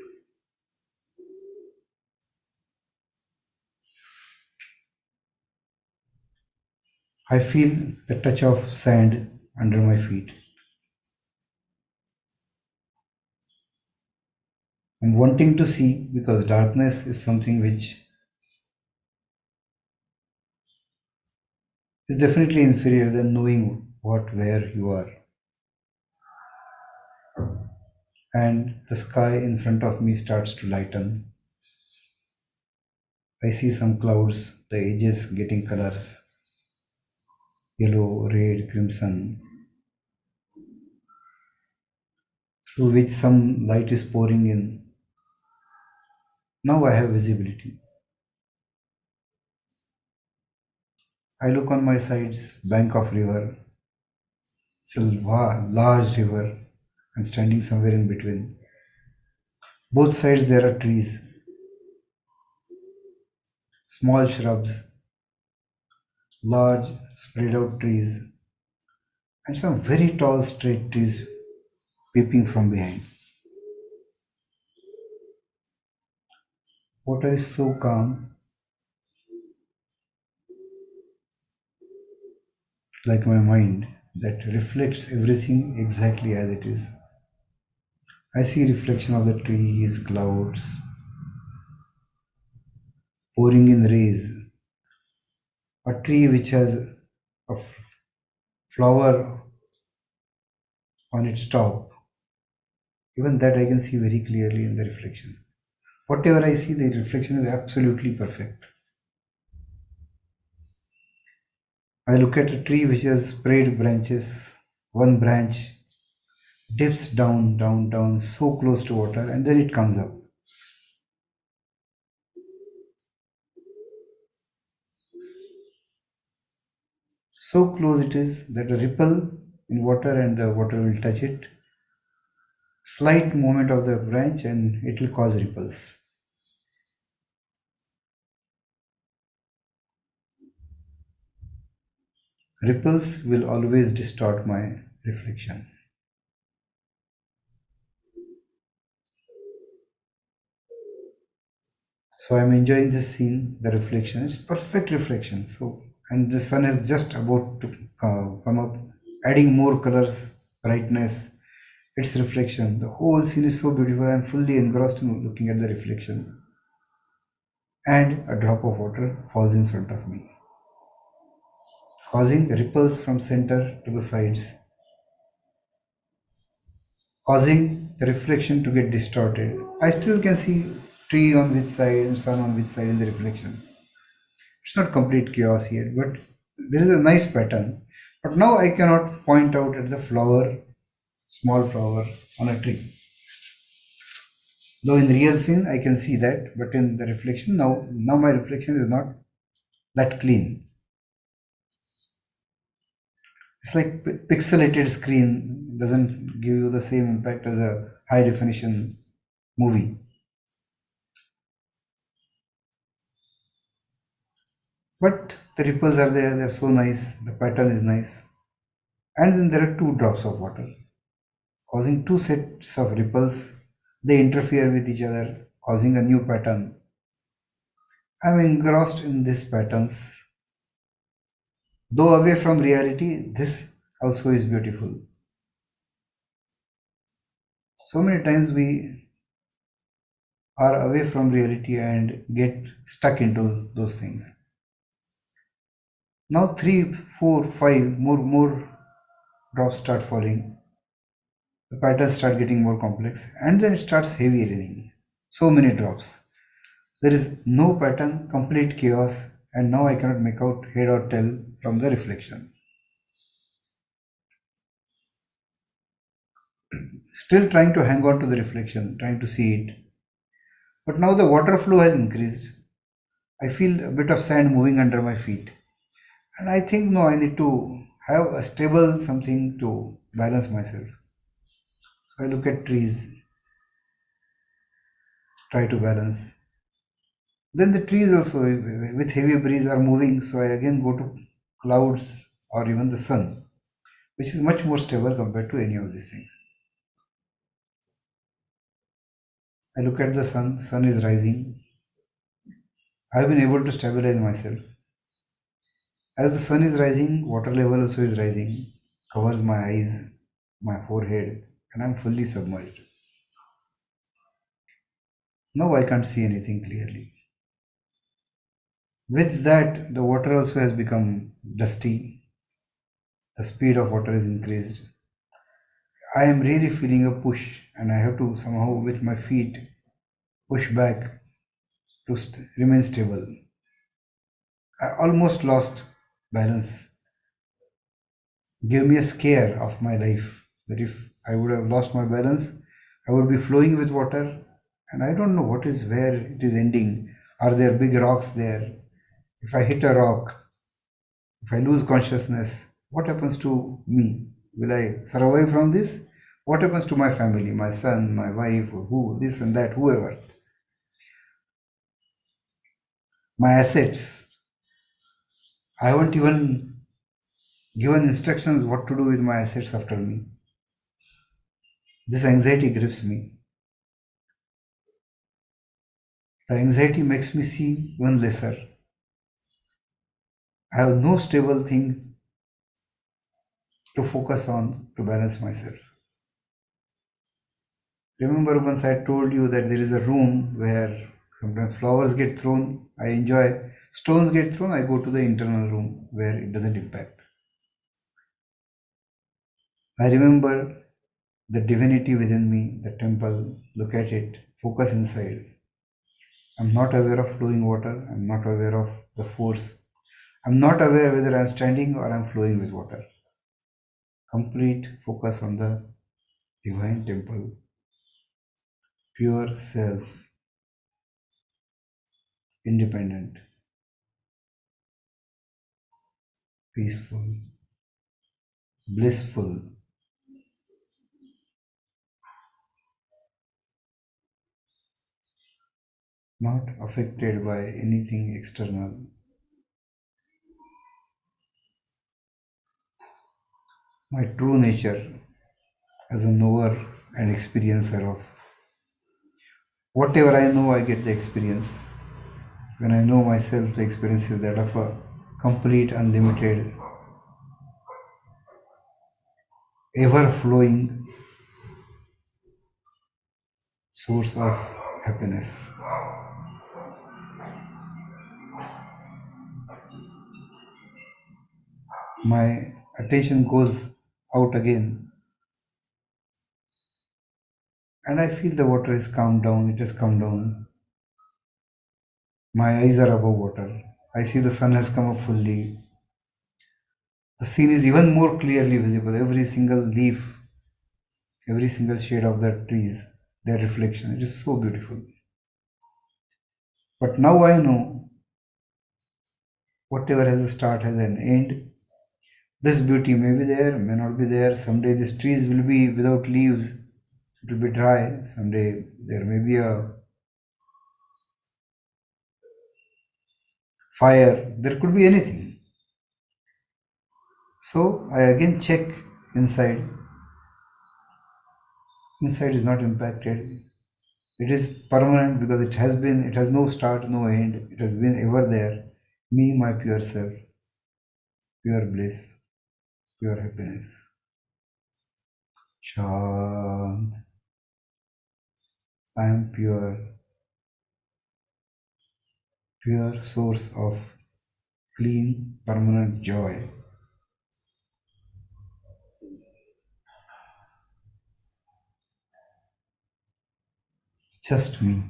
I feel the touch of sand under my feet. I'm wanting to see because darkness is something which is definitely inferior than knowing what where you are. And the sky in front of me starts to lighten. I see some clouds, the edges getting colors, yellow, red, crimson, through which some light is pouring in. Now I have visibility. I look on my sides, bank of river. It's a large river. I'm standing somewhere in between. Both sides there are trees, small shrubs, large spread out trees, and some very tall straight trees peeping from behind. Water is so calm, like my mind, that reflects everything exactly as it is. I see reflection of the trees, clouds, pouring in rays, a tree which has a flower on its top. Even that I can see very clearly in the reflection. Whatever I see, the reflection is absolutely perfect. I look at a tree which has spread branches. One branch dips down, down, down, so close to water, and then it comes up. So close it is that a ripple in water and the water will touch it. Slight movement of the branch and it will cause ripples. Ripples will always distort my reflection. So I'm enjoying this scene, the reflection. It's perfect reflection. So and the sun is just about to come up, adding more colors, brightness, its reflection. The whole scene is so beautiful. I'm fully engrossed in looking at the reflection. And a drop of water falls in front of me, causing ripples from center to the sides, causing the reflection to get distorted. I still can see tree on which side and sun on which side in the reflection. It's not complete chaos yet, but there is a nice pattern. But now I cannot point out at the flower, small flower on a tree. Though in the real scene I can see that, but in the reflection now my reflection is not that clean. It's like pixelated screen doesn't give you the same impact as a high definition movie. But the ripples are there, they're so nice, the pattern is nice. And then there are two drops of water, causing two sets of ripples. They interfere with each other, causing a new pattern. I'm engrossed in these patterns. Though away from reality, this also is beautiful. So many times we are away from reality and get stuck into those things. Now three, four, five more drops start falling. The patterns start getting more complex, and then it starts heavy raining. So many drops. There is no pattern, complete chaos, and now I cannot make out head or tail from the reflection. Still trying to hang on to the reflection, trying to see it. But now the water flow has increased. I feel a bit of sand moving under my feet. And I think no, I need to have a stable something to balance myself. So I look at trees, try to balance. Then the trees also with heavy breeze are moving, so I again go to clouds or even the sun, which is much more stable compared to any of these things. I look at the sun, sun is rising. I have been able to stabilize myself. As the sun is rising, water level also is rising, covers my eyes, my forehead, and I'm fully submerged. Now I can't see anything clearly. With that, the water also has become dusty. The speed of water is increased. I am really feeling a push, and I have to somehow, with my feet, push back to remain stable. I almost lost balance. Gave me a scare of my life that if I would have lost my balance, I would be flowing with water, and I don't know what is where it is ending. Are there big rocks there? If I hit a rock, if I lose consciousness, what happens to me? Will I survive from this? What happens to my family, my son, my wife, who, this and that, whoever? My assets. I haven't even given instructions what to do with my assets after me. This anxiety grips me. The anxiety makes me see even lesser. I have no stable thing to focus on to balance myself. Remember once I told you that there is a room where sometimes flowers get thrown, I enjoy, stones get thrown, I go to the internal room where it doesn't impact. I remember the divinity within me, the temple, look at it, focus inside. I'm not aware of flowing water, I'm not aware of the force. I'm not aware whether I'm standing or I'm flowing with water. Complete focus on the divine temple, pure self, independent, peaceful, blissful, not affected by anything external. My true nature as a knower and experiencer of whatever I know, I get the experience. When I know myself, the experience is that of a complete, unlimited, ever flowing source of happiness. My attention goes out again, and I feel the water has calmed down, it has come down. My eyes are above water. I see the sun has come up fully. The scene is even more clearly visible. Every single leaf, every single shade of the trees, their reflection. It is so beautiful. But now I know whatever has a start has an end. This beauty may be there, may not be there. Someday these trees will be without leaves. It will be dry. Someday there may be a fire. There could be anything. So I again check inside. Inside is not impacted. It is permanent because it has no start, no end. It has been ever there. Me, my pure self, pure bliss, pure happiness. Shant. I am pure, pure source of clean, permanent joy. Just me.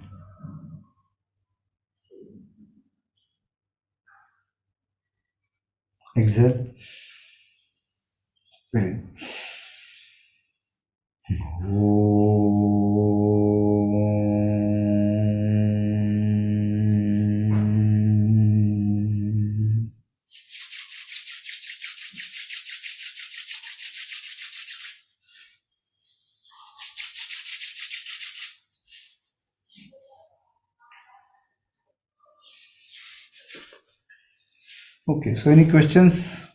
Exhale. Very. Okay, so any questions?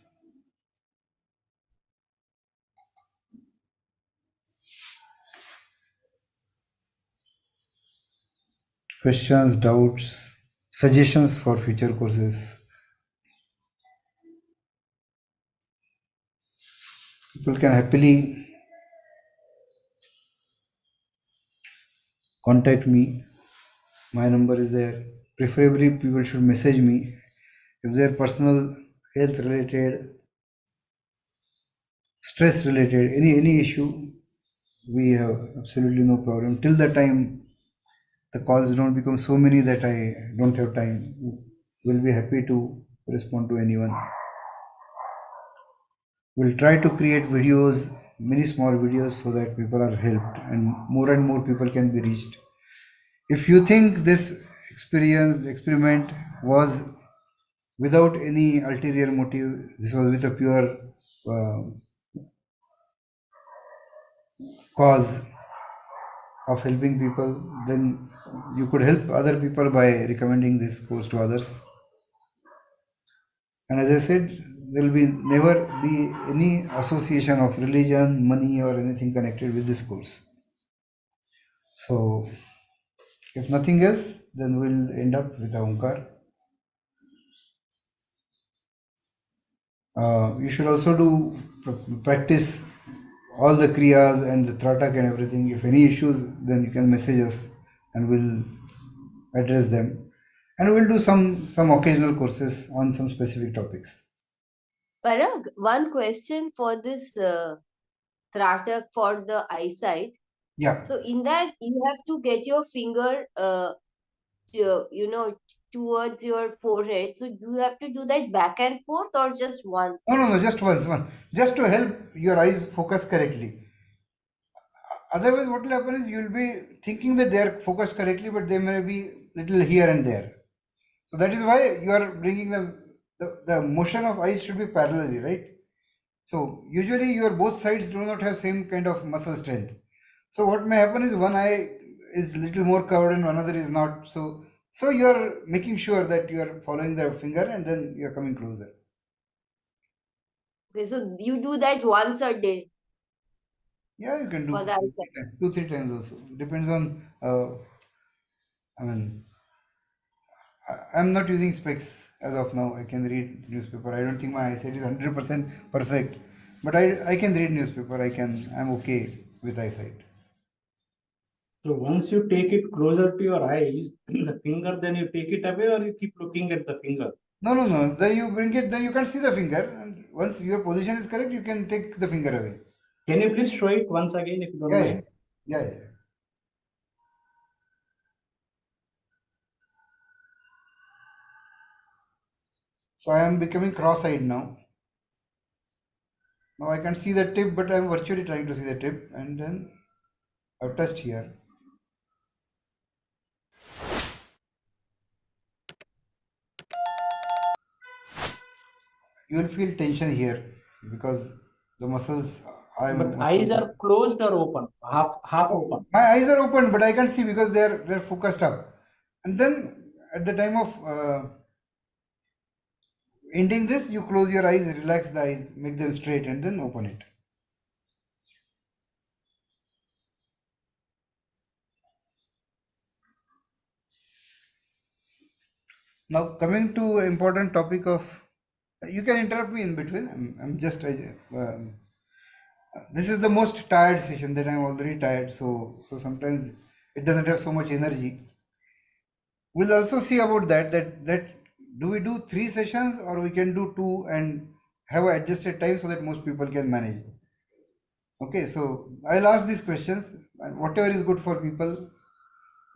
Questions, doubts, suggestions for future courses? People can happily contact me. My number is there. Preferably, people should message me if they're personal, health related, stress related, any issue. We have absolutely no problem. Till the time the calls don't become so many that I don't have time, we'll be happy to respond to anyone. We'll try to create videos, many small videos, so that people are helped and more people can be reached. If you think this experiment was without any ulterior motive, this was with a pure uh, cause of helping people, then you could help other people by recommending this course to others. And as I said, there will be never be any association of religion, money, or anything connected with this course. So, if nothing else, then we'll end up with a Omkar. You should also do practice all the kriyas and the tratak and everything. If any issues, then you can message us and we'll address them. And we'll do some occasional courses on some specific topics. Parag, one question for this Tratak for the eyesight. Yeah. So in that you have to get your finger, you know, towards your forehead. So you have to do that back and forth or just once. No, no, no, just once, one. Just to help your eyes focus correctly. Otherwise, what will happen is you'll be thinking that they are focused correctly, but they may be little here and there. So that is why you are bringing the motion of eyes should be parallelly, right? So usually your both sides do not have same kind of muscle strength. So what may happen is one eye is little more covered and another is not. So you are making sure that you are following the finger and then you are coming closer. Okay, so you do that once a day Yeah, you can do for the eyesight. two, three times also. Depends on. I mean, I'm not using specs as of now. I can read newspaper. I don't think my eyesight is 100% perfect, but I can read newspaper. I'm okay with eyesight. So once you take it closer to your eyes, the finger, then you take it away or you keep looking at the finger. No, no, no. Then you bring it. Then you can't see the finger. And once your position is correct, you can take the finger away. Can you please show it once again if you don't Yeah, yeah, mind? yeah, yeah. So I am becoming cross-eyed now. Now I can see the tip, but I am virtually trying to see the tip, and then I've touched here. You will feel tension here because the muscles. I'm But eyes muscle. are closed or open, half open. My eyes are open, but I can't see because they're focused up. And then at the time of ending this, you close your eyes, relax the eyes, make them straight, and then open it. Now coming to important topic of, you can interrupt me in between. I'm just this is the most tired session that I'm already tired. So sometimes it doesn't have so much energy. We'll also see about that do we do three sessions or we can do two and have a adjusted time so that most people can manage. Okay, so I'll ask these questions and whatever is good for people.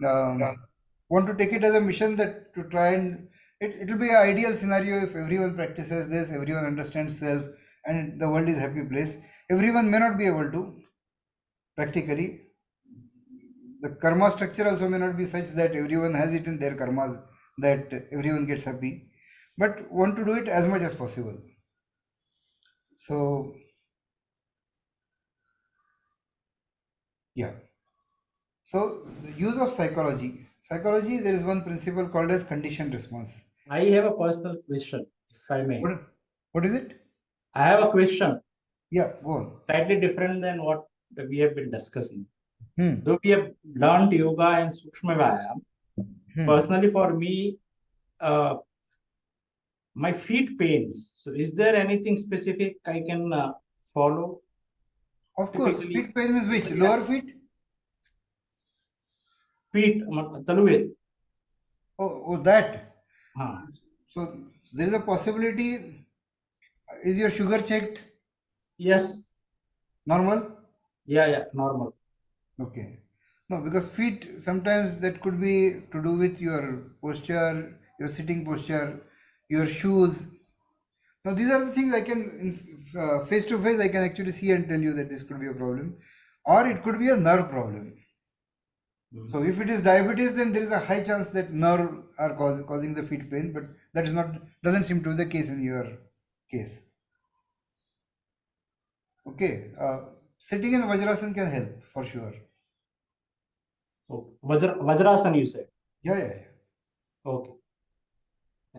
Want to take it as a mission that to try and it will be an ideal scenario if everyone practices this, everyone understands self, and the world is a happy place. Everyone may not be able to practically. The karma structure also may not be such that everyone has it in their karmas that everyone gets happy, but want to do it as much as possible. So yeah. So the use of psychology. Psychology, there is one principle called as conditioned response. I have a personal question, if I may. What is it? I have a question, Yeah, go on. slightly different than what we have been discussing. Hmm. Though we have learned yoga and Sukshma Vyayam, Hmm. personally for me, uh, my feet pains. So is there anything specific I can follow? Of course, Typically, feet pain means which? typically Lower feet? feet, taluve. Oh, that. Huh. So there is a possibility. Is your sugar checked? Yes. Normal? Yeah, yeah, normal. Okay. No, because feet sometimes that could be to do with your posture, your sitting posture, your shoes. Now these are the things I can, in face to face, I can actually see and tell you that this could be a problem, or it could be a nerve problem. So if it is diabetes, then there is a high chance that nerve are causing the feet pain, but that is not doesn't seem to be the case in your case. Okay. sitting in Vajrasan can help for sure. Okay. Vajrasan, you said. Yeah, yeah, yeah. Okay.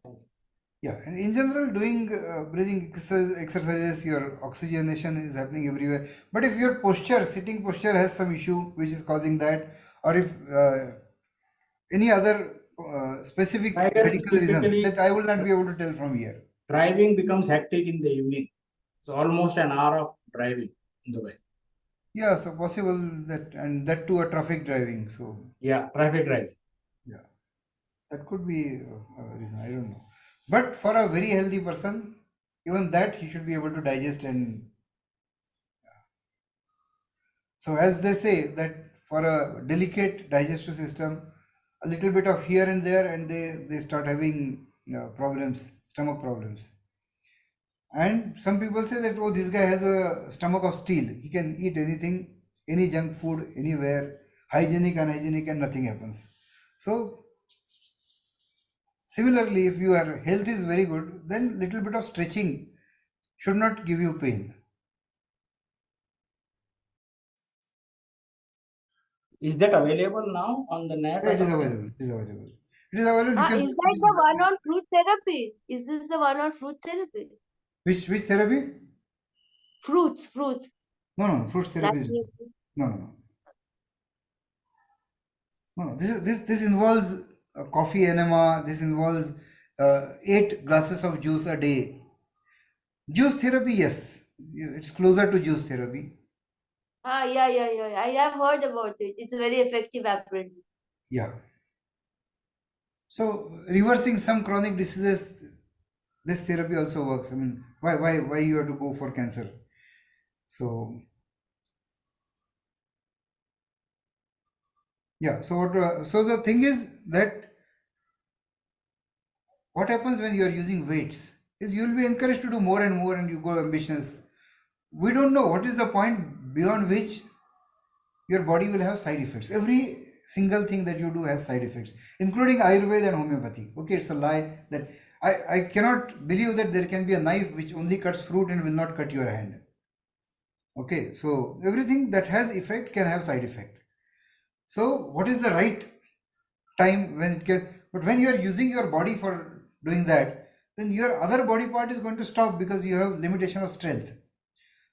Thank you. Yeah, and in general, doing breathing exercises, your oxygenation is happening everywhere. But if your posture, sitting posture, has some issue which is causing that, or if any other I specific guess medical reason typically that I will not be able to tell from here. driving becomes hectic in the evening. So almost an hour of driving in the way. Yeah, so possible that, and that too a traffic driving. So Yeah, traffic driving. yeah, that could be a reason. I don't know. But for a very healthy person, even that he should be able to digest. And so, as they say, that for a delicate digestive system, a little bit of here and there, and they start having problems, stomach problems. And some people say that, oh, this guy has a stomach of steel. He can eat anything, any junk food, anywhere, hygienic, unhygienic, and nothing happens. So, similarly, if your health is very good, then little bit of stretching should not give you pain. Is that available now on the net Yeah, or it is something? available. It is available. It is available. You Ah, can. is that the one on fruit therapy? Is this the one on fruit therapy? Which therapy? Fruits. No, no, fruit therapy is Natural different. fruit. No, no, no. No, this involves coffee enema. This involves 8 glasses of juice a day. Juice therapy, yes, it's closer to juice therapy. Ah, yeah. I have heard about it. It's very effective, apparently. Yeah. So reversing some chronic diseases, this therapy also works. I mean, why you have to go for cancer? So yeah. So what? So the thing is that what happens when you are using weights is you will be encouraged to do more and more, and you go ambitious. We don't know what is the point beyond which your body will have side effects. Every single thing that you do has side effects, including Ayurveda and homeopathy. Okay, it's a lie that I cannot believe that there can be a knife which only cuts fruit and will not cut your hand. Okay, so everything that has effect can have side effect. So what is the right time when it can, but when you are using your body for doing that, then your other body part is going to stop because you have limitation of strength.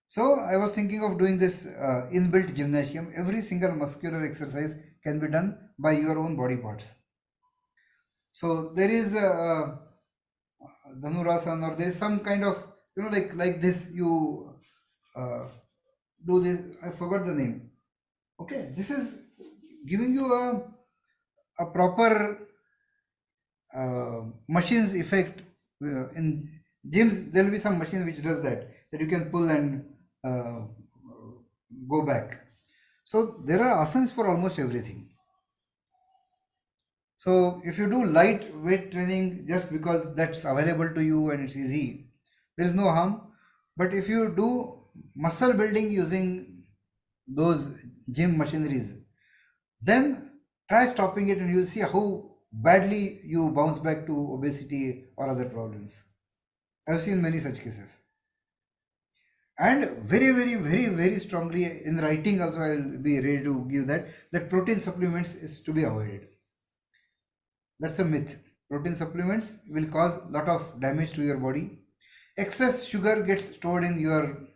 So I was thinking of doing this inbuilt gymnasium. Every single muscular exercise can be done by your own body parts. So there is a dhanurasan, or there is some kind of, like this. You uh, do this. I forgot the name. Okay, this is giving you a proper machines effect. In gyms, there will be some machine which does that you can pull and uh, go back. So there are asanas for almost everything. So if you do light weight training just because that's available to you and it's easy, there is no harm. But if you do muscle building using those gym machineries, then try stopping it and you'll see how badly you bounce back to obesity or other problems. I've seen many such cases. And very strongly in writing also I will be ready to give that protein supplements is to be avoided. That's a myth. Protein supplements will cause a lot of damage to your body. Excess sugar gets stored in your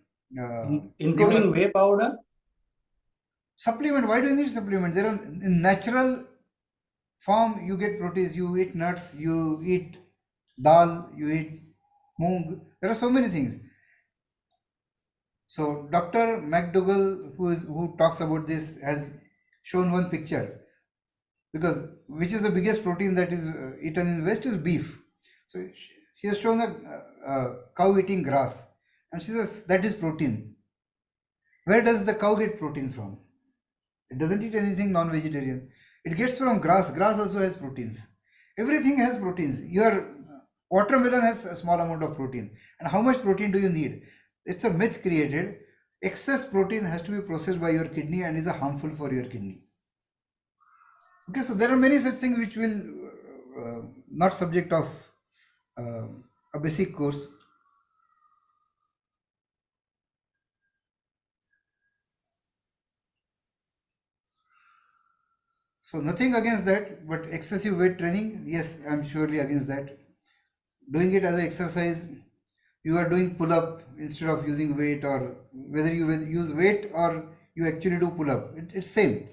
Including liver. whey powder. Supplement. Why do you need supplement? There are in natural form you get proteins. You eat nuts. You eat dal. You eat moong. There are so many things. So Dr. McDougall, who talks about this, has shown one picture, because which is the biggest protein that is eaten in West is beef. So she has shown a cow eating grass, and she says that is protein. Where does the cow get protein from? It doesn't eat anything non-vegetarian. It gets from grass. Grass also has proteins. Everything has proteins. Your watermelon has a small amount of protein. And how much protein do you need? It's a myth created. Excess protein has to be processed by your kidney and is a harmful for your kidney. Okay, so there are many such things which will not subject of uh, a basic course. So nothing against that, but excessive weight training, yes, I'm surely against that. Doing it as an exercise, you are doing pull up instead of using weight, or whether you will use weight or you actually do pull up, it's same.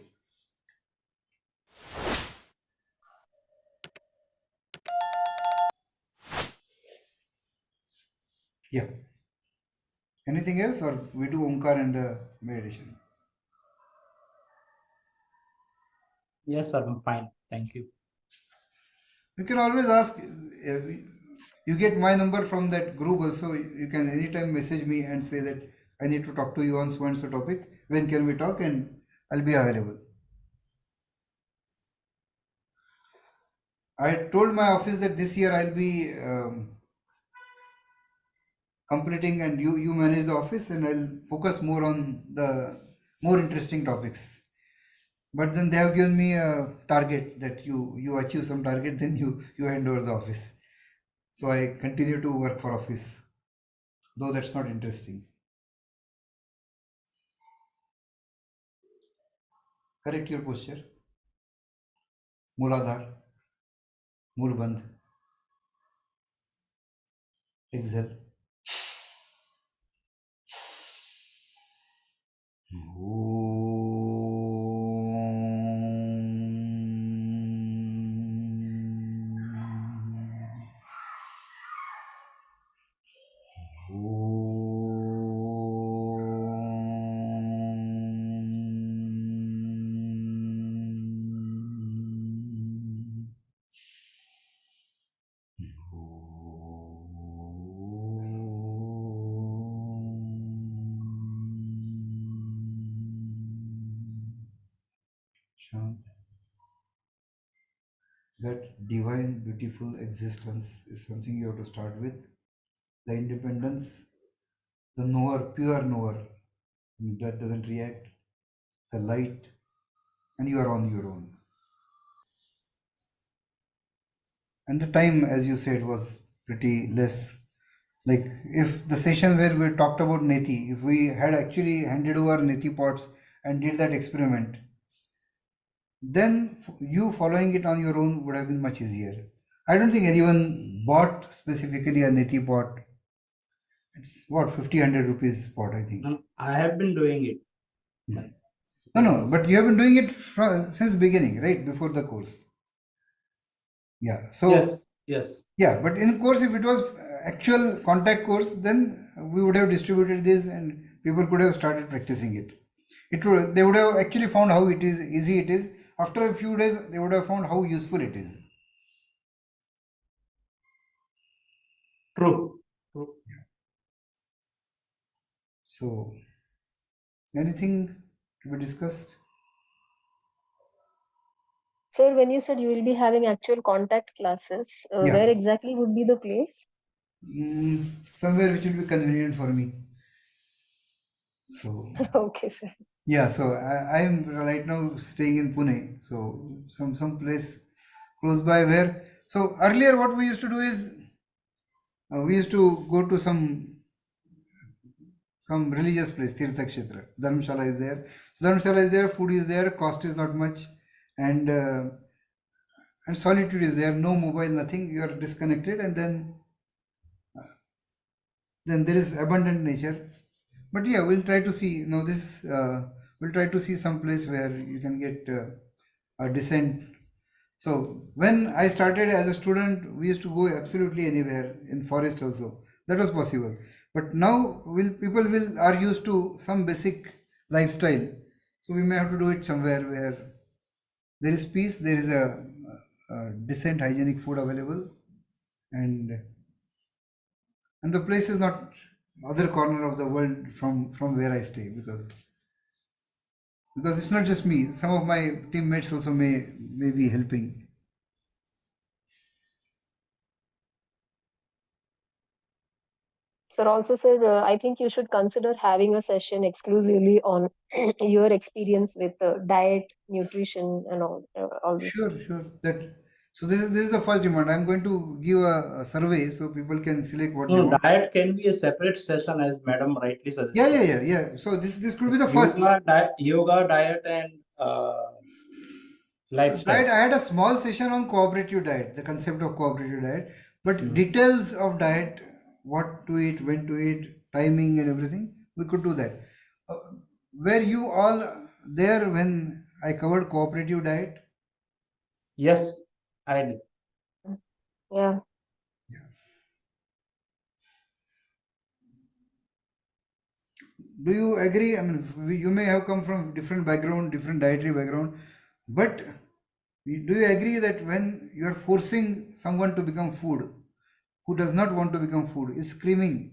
Yeah. Anything else, or we do Omkar and the meditation? Yes, sir. I'm fine. Thank you. You can always ask. You get my number from that group also. You can anytime message me and say that I need to talk to you on so and so topic. When can we talk? And I'll be available. I told my office that this year I'll be completing, and you manage the office, and I'll focus more on the more interesting topics. But then they have given me a target that you achieve some target, then you hand over the office. So I continue to work for office, though that's not interesting. Correct your posture. Muladhar, Mulbandh, exhale. Shant. That divine, beautiful existence is something you have to start with. The independence, the knower, pure knower, that doesn't react, the light, and you are on your own. And the time, as you said, was pretty less. Like if the session where we talked about Neti, if we had actually handed over Neti pots and did that experiment, then you following it on your own would have been much easier. I don't think anyone bought specifically a Neti pot. It's what, 50 100 rupees pot, I think. I have been doing it. No, but you have been doing it since beginning, right? Before the course. Yeah. So Yes, yes. yeah, but in course, if it was actual contact course, then we would have distributed this and people could have started practicing it. They would have actually found how it is easy it is. After a few days, they would have found how useful it is. True. True. So, anything to be discussed? Sir, when you said you will be having actual contact classes, Yeah, where exactly would be the place? somewhere which will be convenient for me. So, Okay, sir. yeah, so I am right now staying in Pune. So some place close by where. So earlier, what we used to do is we used to go to some religious place, Tirtha Kshetra. Dharmshala is there. So Dharmshala is there, food is there, cost is not much, and solitude is there. No mobile, nothing. You are disconnected, and then there is abundant nature. But yeah, we'll try to see. Now this we'll try to see some place where you can get a decent. So when I started as a student, we used to go absolutely anywhere in forest also. That was possible. But now will people will are used to some basic lifestyle. So we may have to do it somewhere where there is peace, there is a decent hygienic food available, and the place is not other corner of the world from where I stay, because it's not just me. Some of my teammates also may be helping. Sir, also, sir, I think you should consider having a session exclusively on your experience with diet, nutrition, and all these Sure, things. sure. That so this is the first demand. I'm going to give a survey so people can select what they No, want. diet can be a separate session, as Madam rightly Yeah, yeah, suggested. yeah, yeah. So this could be the first. Yoga, diet, and uh, lifestyle. Diet, I had a small session on cooperative diet, the concept of cooperative diet, but Hmm. details of diet, what to eat, when to eat, timing and everything, we could do that. Uh, were you all there when I covered cooperative diet? Yes, I did. Yeah. Do you agree? I mean, you may have come from different background, different dietary background, but do you agree that when you are forcing someone to become food, who does not want to become food, is screaming,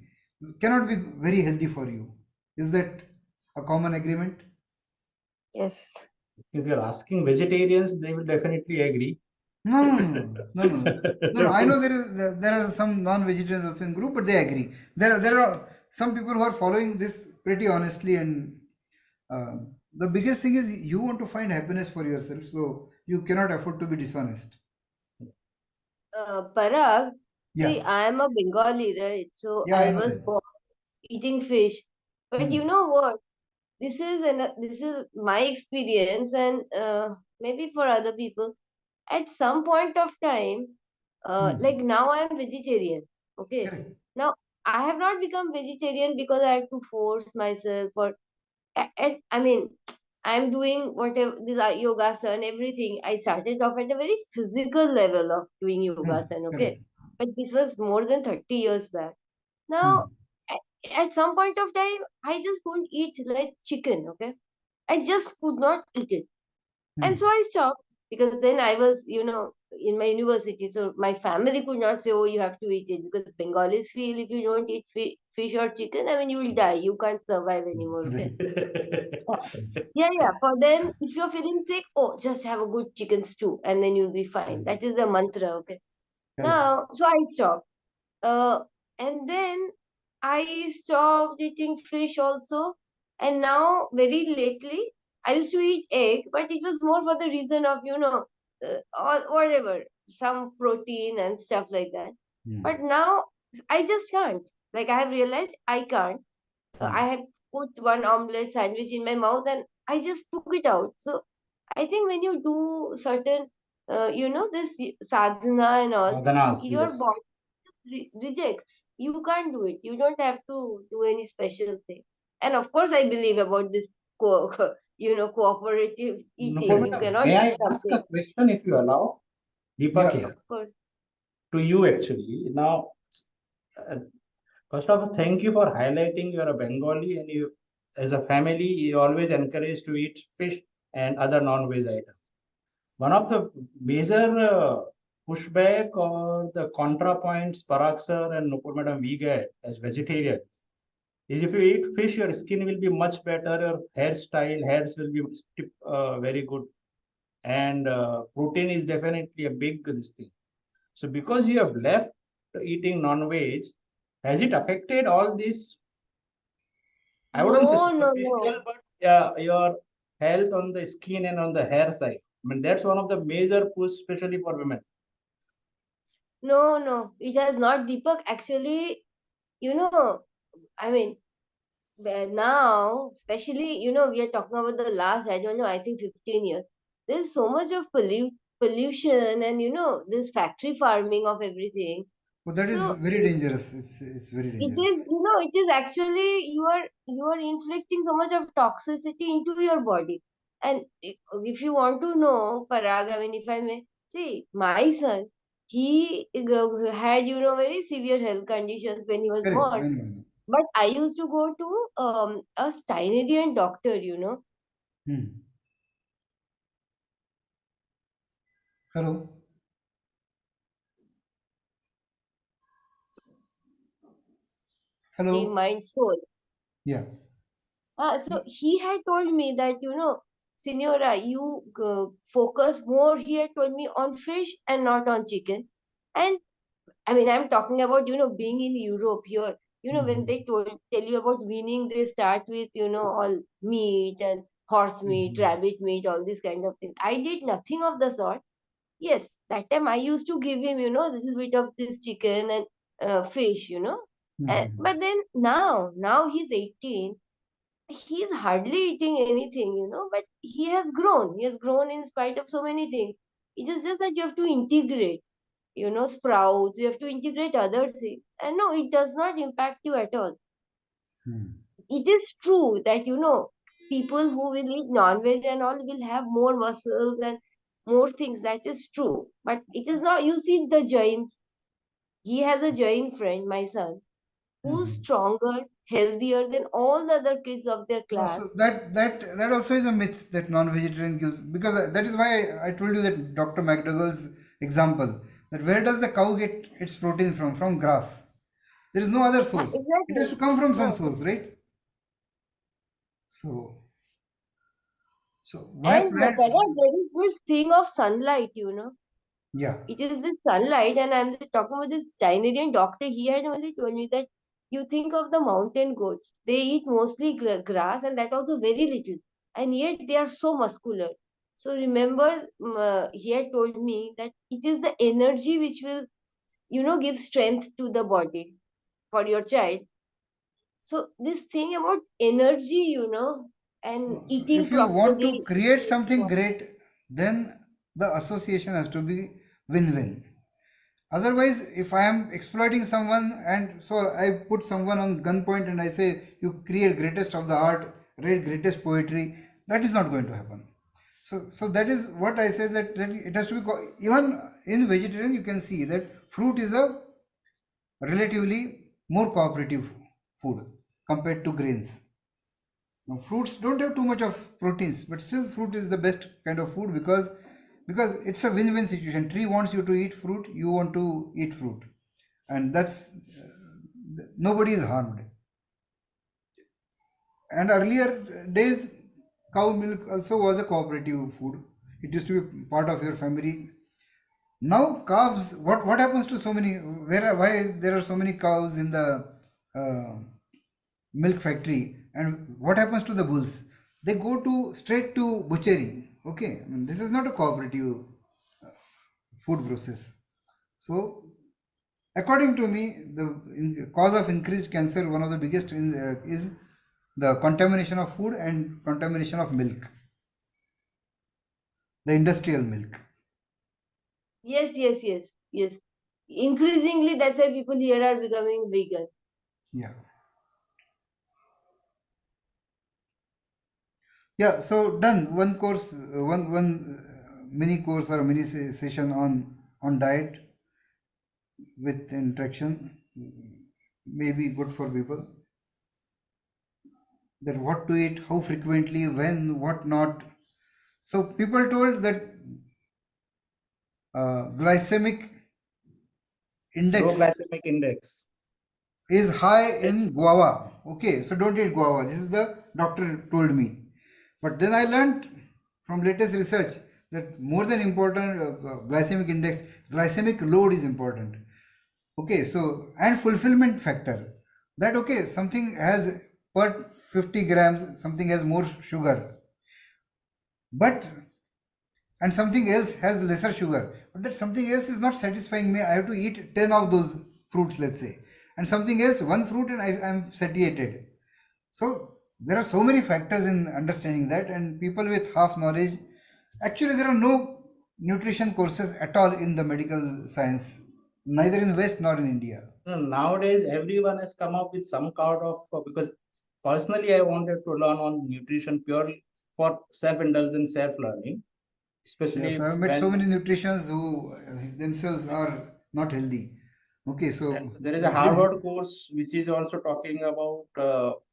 cannot be very healthy for you? Is that a common agreement? Yes. If you're asking vegetarians, they will definitely agree. No, no, no, no, no, no, no. No, no. I know there are some non-vegetarians also in group, but they agree. There are some people who are following this pretty honestly, and uh, the biggest thing is you want to find happiness for yourself, so you cannot afford to be dishonest. Parag, Yeah, see, I am a Bengali, right? So yeah, I I know was that. born eating fish. But you Hmm. know what? This is my experience, and maybe for other people. At some point of time, like Hmm. now I am vegetarian. Okay. Correct. Now I have not become vegetarian because I have to force myself, or I mean, I'm doing whatever this yoga and everything. I started off at a very physical level of doing Hmm. yoga, okay, Correct. but this was more than 30 years back. Now, Hmm. at, at some point of time, I just couldn't eat like chicken. Okay, I just could not eat it, and so Hmm. I stopped because then I was, in my university, so my family could not say, "Oh, you have to eat it," because Bengalis feel if you don't eat fish or chicken, I mean, you will die. You can't survive anymore. Okay. Right. Yeah, yeah. For them, if you're feeling sick, oh, just have a good chicken stew and then you'll be fine. Right. That is the mantra, okay? Correct. Now, so I stopped. And then I stopped eating fish also. And now, very lately, I used to eat egg, but it was more for the reason of, or whatever, some protein and stuff like that. But Hmm. now, I just can't. Like, I have realized I can't. I Hmm. had put one omelette sandwich in my mouth and I just took it out. So I think when you do certain, this sadhana and all, Sadhanas, your yes. body rejects. You can't do it. You don't have to do any special thing. And of course, I believe about this, cooperative Nupur eating. You madam, cannot may eat I ask something. a question if you allow? Deepak Yeah. here, Of course. to you actually. Now, uh, first of all, thank you for highlighting you're a Bengali and you, as a family, you always encourage to eat fish and other non-veg items. One of the major pushback or the contrapoints Parag sir and Nupur madam we get as vegetarians is if you eat fish, your skin will be much better, your hairstyle, hairs will be very good, and protein is definitely a big this thing. So because you have left eating non-veg, has it affected all this? I wouldn't say No, no, no. superficial, but your health on the skin and on the hair side. I mean, that's one of the major push, especially for women. No, no. It has not, Deepak. Actually, I mean, but now, especially, we are talking about the last, I don't know, I think 15 years. There's so much of pollution and, this factory farming of everything. Oh, that is So very dangerous. It's very it is, dangerous. it is actually you are inflicting so much of toxicity into your body. And if you want to know, Parag, I mean, if I may see, my son, he had, very severe health conditions when he was Correct. born. I know. I know. But I used to go to a Steinerian doctor. Hmm. Hello. The Hello. mind soul. Yeah. So he had told me that, Senora, you focus more, he had told me, on fish and not on chicken. And I mean, I'm talking about, being in Europe here. When Hmm. they tell you about weaning, they start with, all meat and horse meat, Hmm. rabbit meat, all these kind of things. I did nothing of the sort. Yes, that time I used to give him, a little bit of this chicken and fish. Hmm. But then now he's 18. he's hardly eating anything, but he has grown. He has grown in spite of so many things. It is just that you have to integrate, sprouts, you have to integrate other things. And no, it does not impact you at all. Hmm. It is true that, people who will eat non-veg and all will have more muscles and more things. That is true. But it is not, you see the giants. He has a giant friend, my son, who's Hmm. stronger, healthier than all the other kids of their No, class. so that also is a myth that non-vegetarian gives, because that is why I told you that Dr. McDougall's example, that where does the cow get its protein from? From grass. There is no other Yeah, source. It has exactly. to come from some Yeah. source, right? So why And plant? Parag, there is this thing of sunlight. Yeah. It is this sunlight, and I'm just talking about this Chinese doctor. He had only told me that you think of the mountain goats, they eat mostly grass, and that also very little, and yet they are so muscular. So remember, he had told me that it is the energy which will, give strength to the body for your child. So this thing about energy, and No, so eating if you want to properly. create something great, then the association has to be win-win. Otherwise, if I am exploiting someone and so I put someone on gunpoint and I say you create greatest of the art, read greatest poetry, that is not going to happen. So that is what I said, that it has to be even in vegetarian you can see that fruit is a relatively more cooperative food compared to grains. Now, fruits don't have too much of proteins, but still fruit is the best kind of food because it's a win-win situation. Tree wants you to eat fruit, you want to eat fruit, and that's nobody is harmed. And earlier days, cow milk also was a cooperative food. It used to be part of your family. Now calves, what happens to so many? Why there are so many cows in the uh, milk factory, and what happens to the bulls? They go to straight to butchery. Okay, I mean, this is not a cooperative food process. So according to me, the cause of increased cancer, one of the biggest is the contamination of food and contamination of milk, the industrial milk. Yes, yes, yes, yes. Increasingly, that's why people here are becoming vegan. Yeah. Yeah, so done one course, mini course or mini session on diet with interaction may be good for people, that what to eat, how frequently, when, what not. So people told that glycemic Low index glycemic index. is high Yes. in guava. Okay, so don't eat guava. This is the doctor told me. But then I learned from latest research that more than important glycemic index, glycemic load is important. Okay, so and fulfillment factor. That okay, something has per 50 grams, something has more sugar, but and something else has lesser sugar, but that something else is not satisfying me. I have to eat 10 of those fruits, let's say, and something else one fruit and I am satiated. So there are so many factors in understanding that, and people with half knowledge, actually there are no nutrition courses at all in the medical science, neither in west nor in India. No, nowadays, everyone has come up with some kind of because personally, I wanted to learn on nutrition purely for self-indulgence, self-learning, Yes, especially I've met so when many nutritionists who themselves are not healthy. Okay, so there is a Harvard course which is also talking about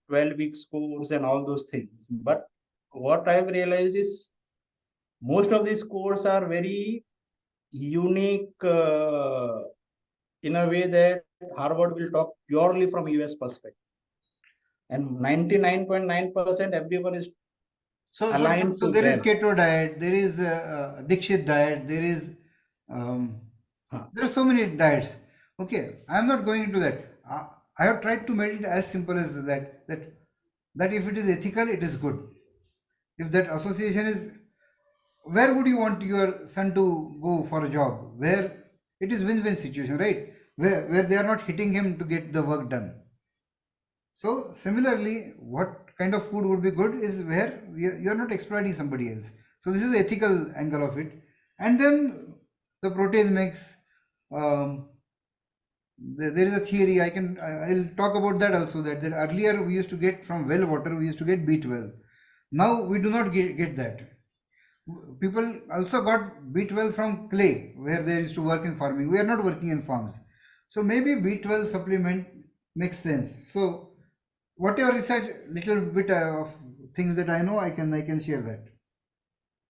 12 weeks course and all those things. But what I've realized is most of these courses are very unique in a way that Harvard will talk purely from US perspective. And 99.9% everyone is aligned So to there is them. keto diet, there is Dikshit diet, there is um, Huh. there are so many diets. Okay, I am not going into that. I have tried to make it as simple as that. That if it is ethical, it is good. If that association is, where would you want your son to go for a job? Where it is win-win situation, right? Where they are not hitting him to get the work done. So similarly, what kind of food would be good is where you're not exploiting somebody else. So this is the ethical angle of it. And then the protein mix. Um, there is a theory I'll talk about that also, that earlier we used to get from well water, we used to get B12. Now we do not get that. People also got B12 from clay, where they used to work in farming. We are not working in farms, so maybe B12 supplement makes sense. So whatever research, little bit of things that I know, I can share that.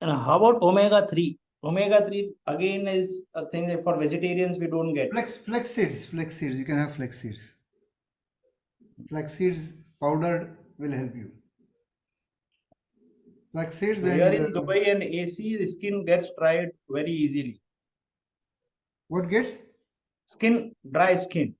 And how about omega-3? Omega-3 again is a thing that for vegetarians we don't get. Flex seeds, you can have flex seeds. Flax seeds powdered will help you. Flax seeds So here in Dubai and AC, the skin gets dried very easily. what gets? Dry skin.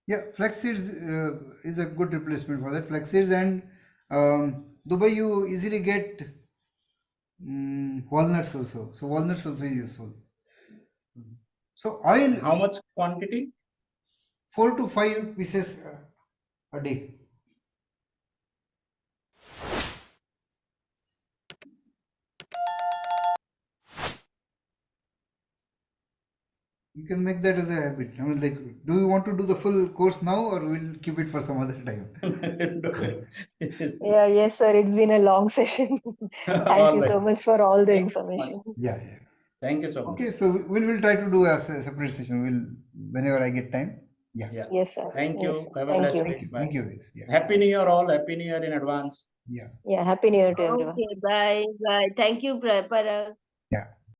Yeah, flax seeds is a good replacement for that. Flax seeds, and Dubai you easily get walnuts also. So walnuts also is useful. So oil, How much quantity? 4 to 5 pieces a day. You can make that as a habit. I mean, like, do you want to do the full course now, or we'll keep it for some other time? Yeah, yes, sir. It's been a long session. Thank All you so right. much for all the Thank you so much. information. Yeah. Thank you so much. Okay, so we'll try to do a separate session. Whenever I get time. Yeah. Yeah. Yes, sir. Thank Yes, you. sir. Have a Thank blessed you. day. Bye. Thank you, guys. Yeah. Happy New Year all. Happy New Year in advance. Yeah. Yeah, Happy New Year to everyone. Okay, bye, bye. Thank you, Parag. Yeah.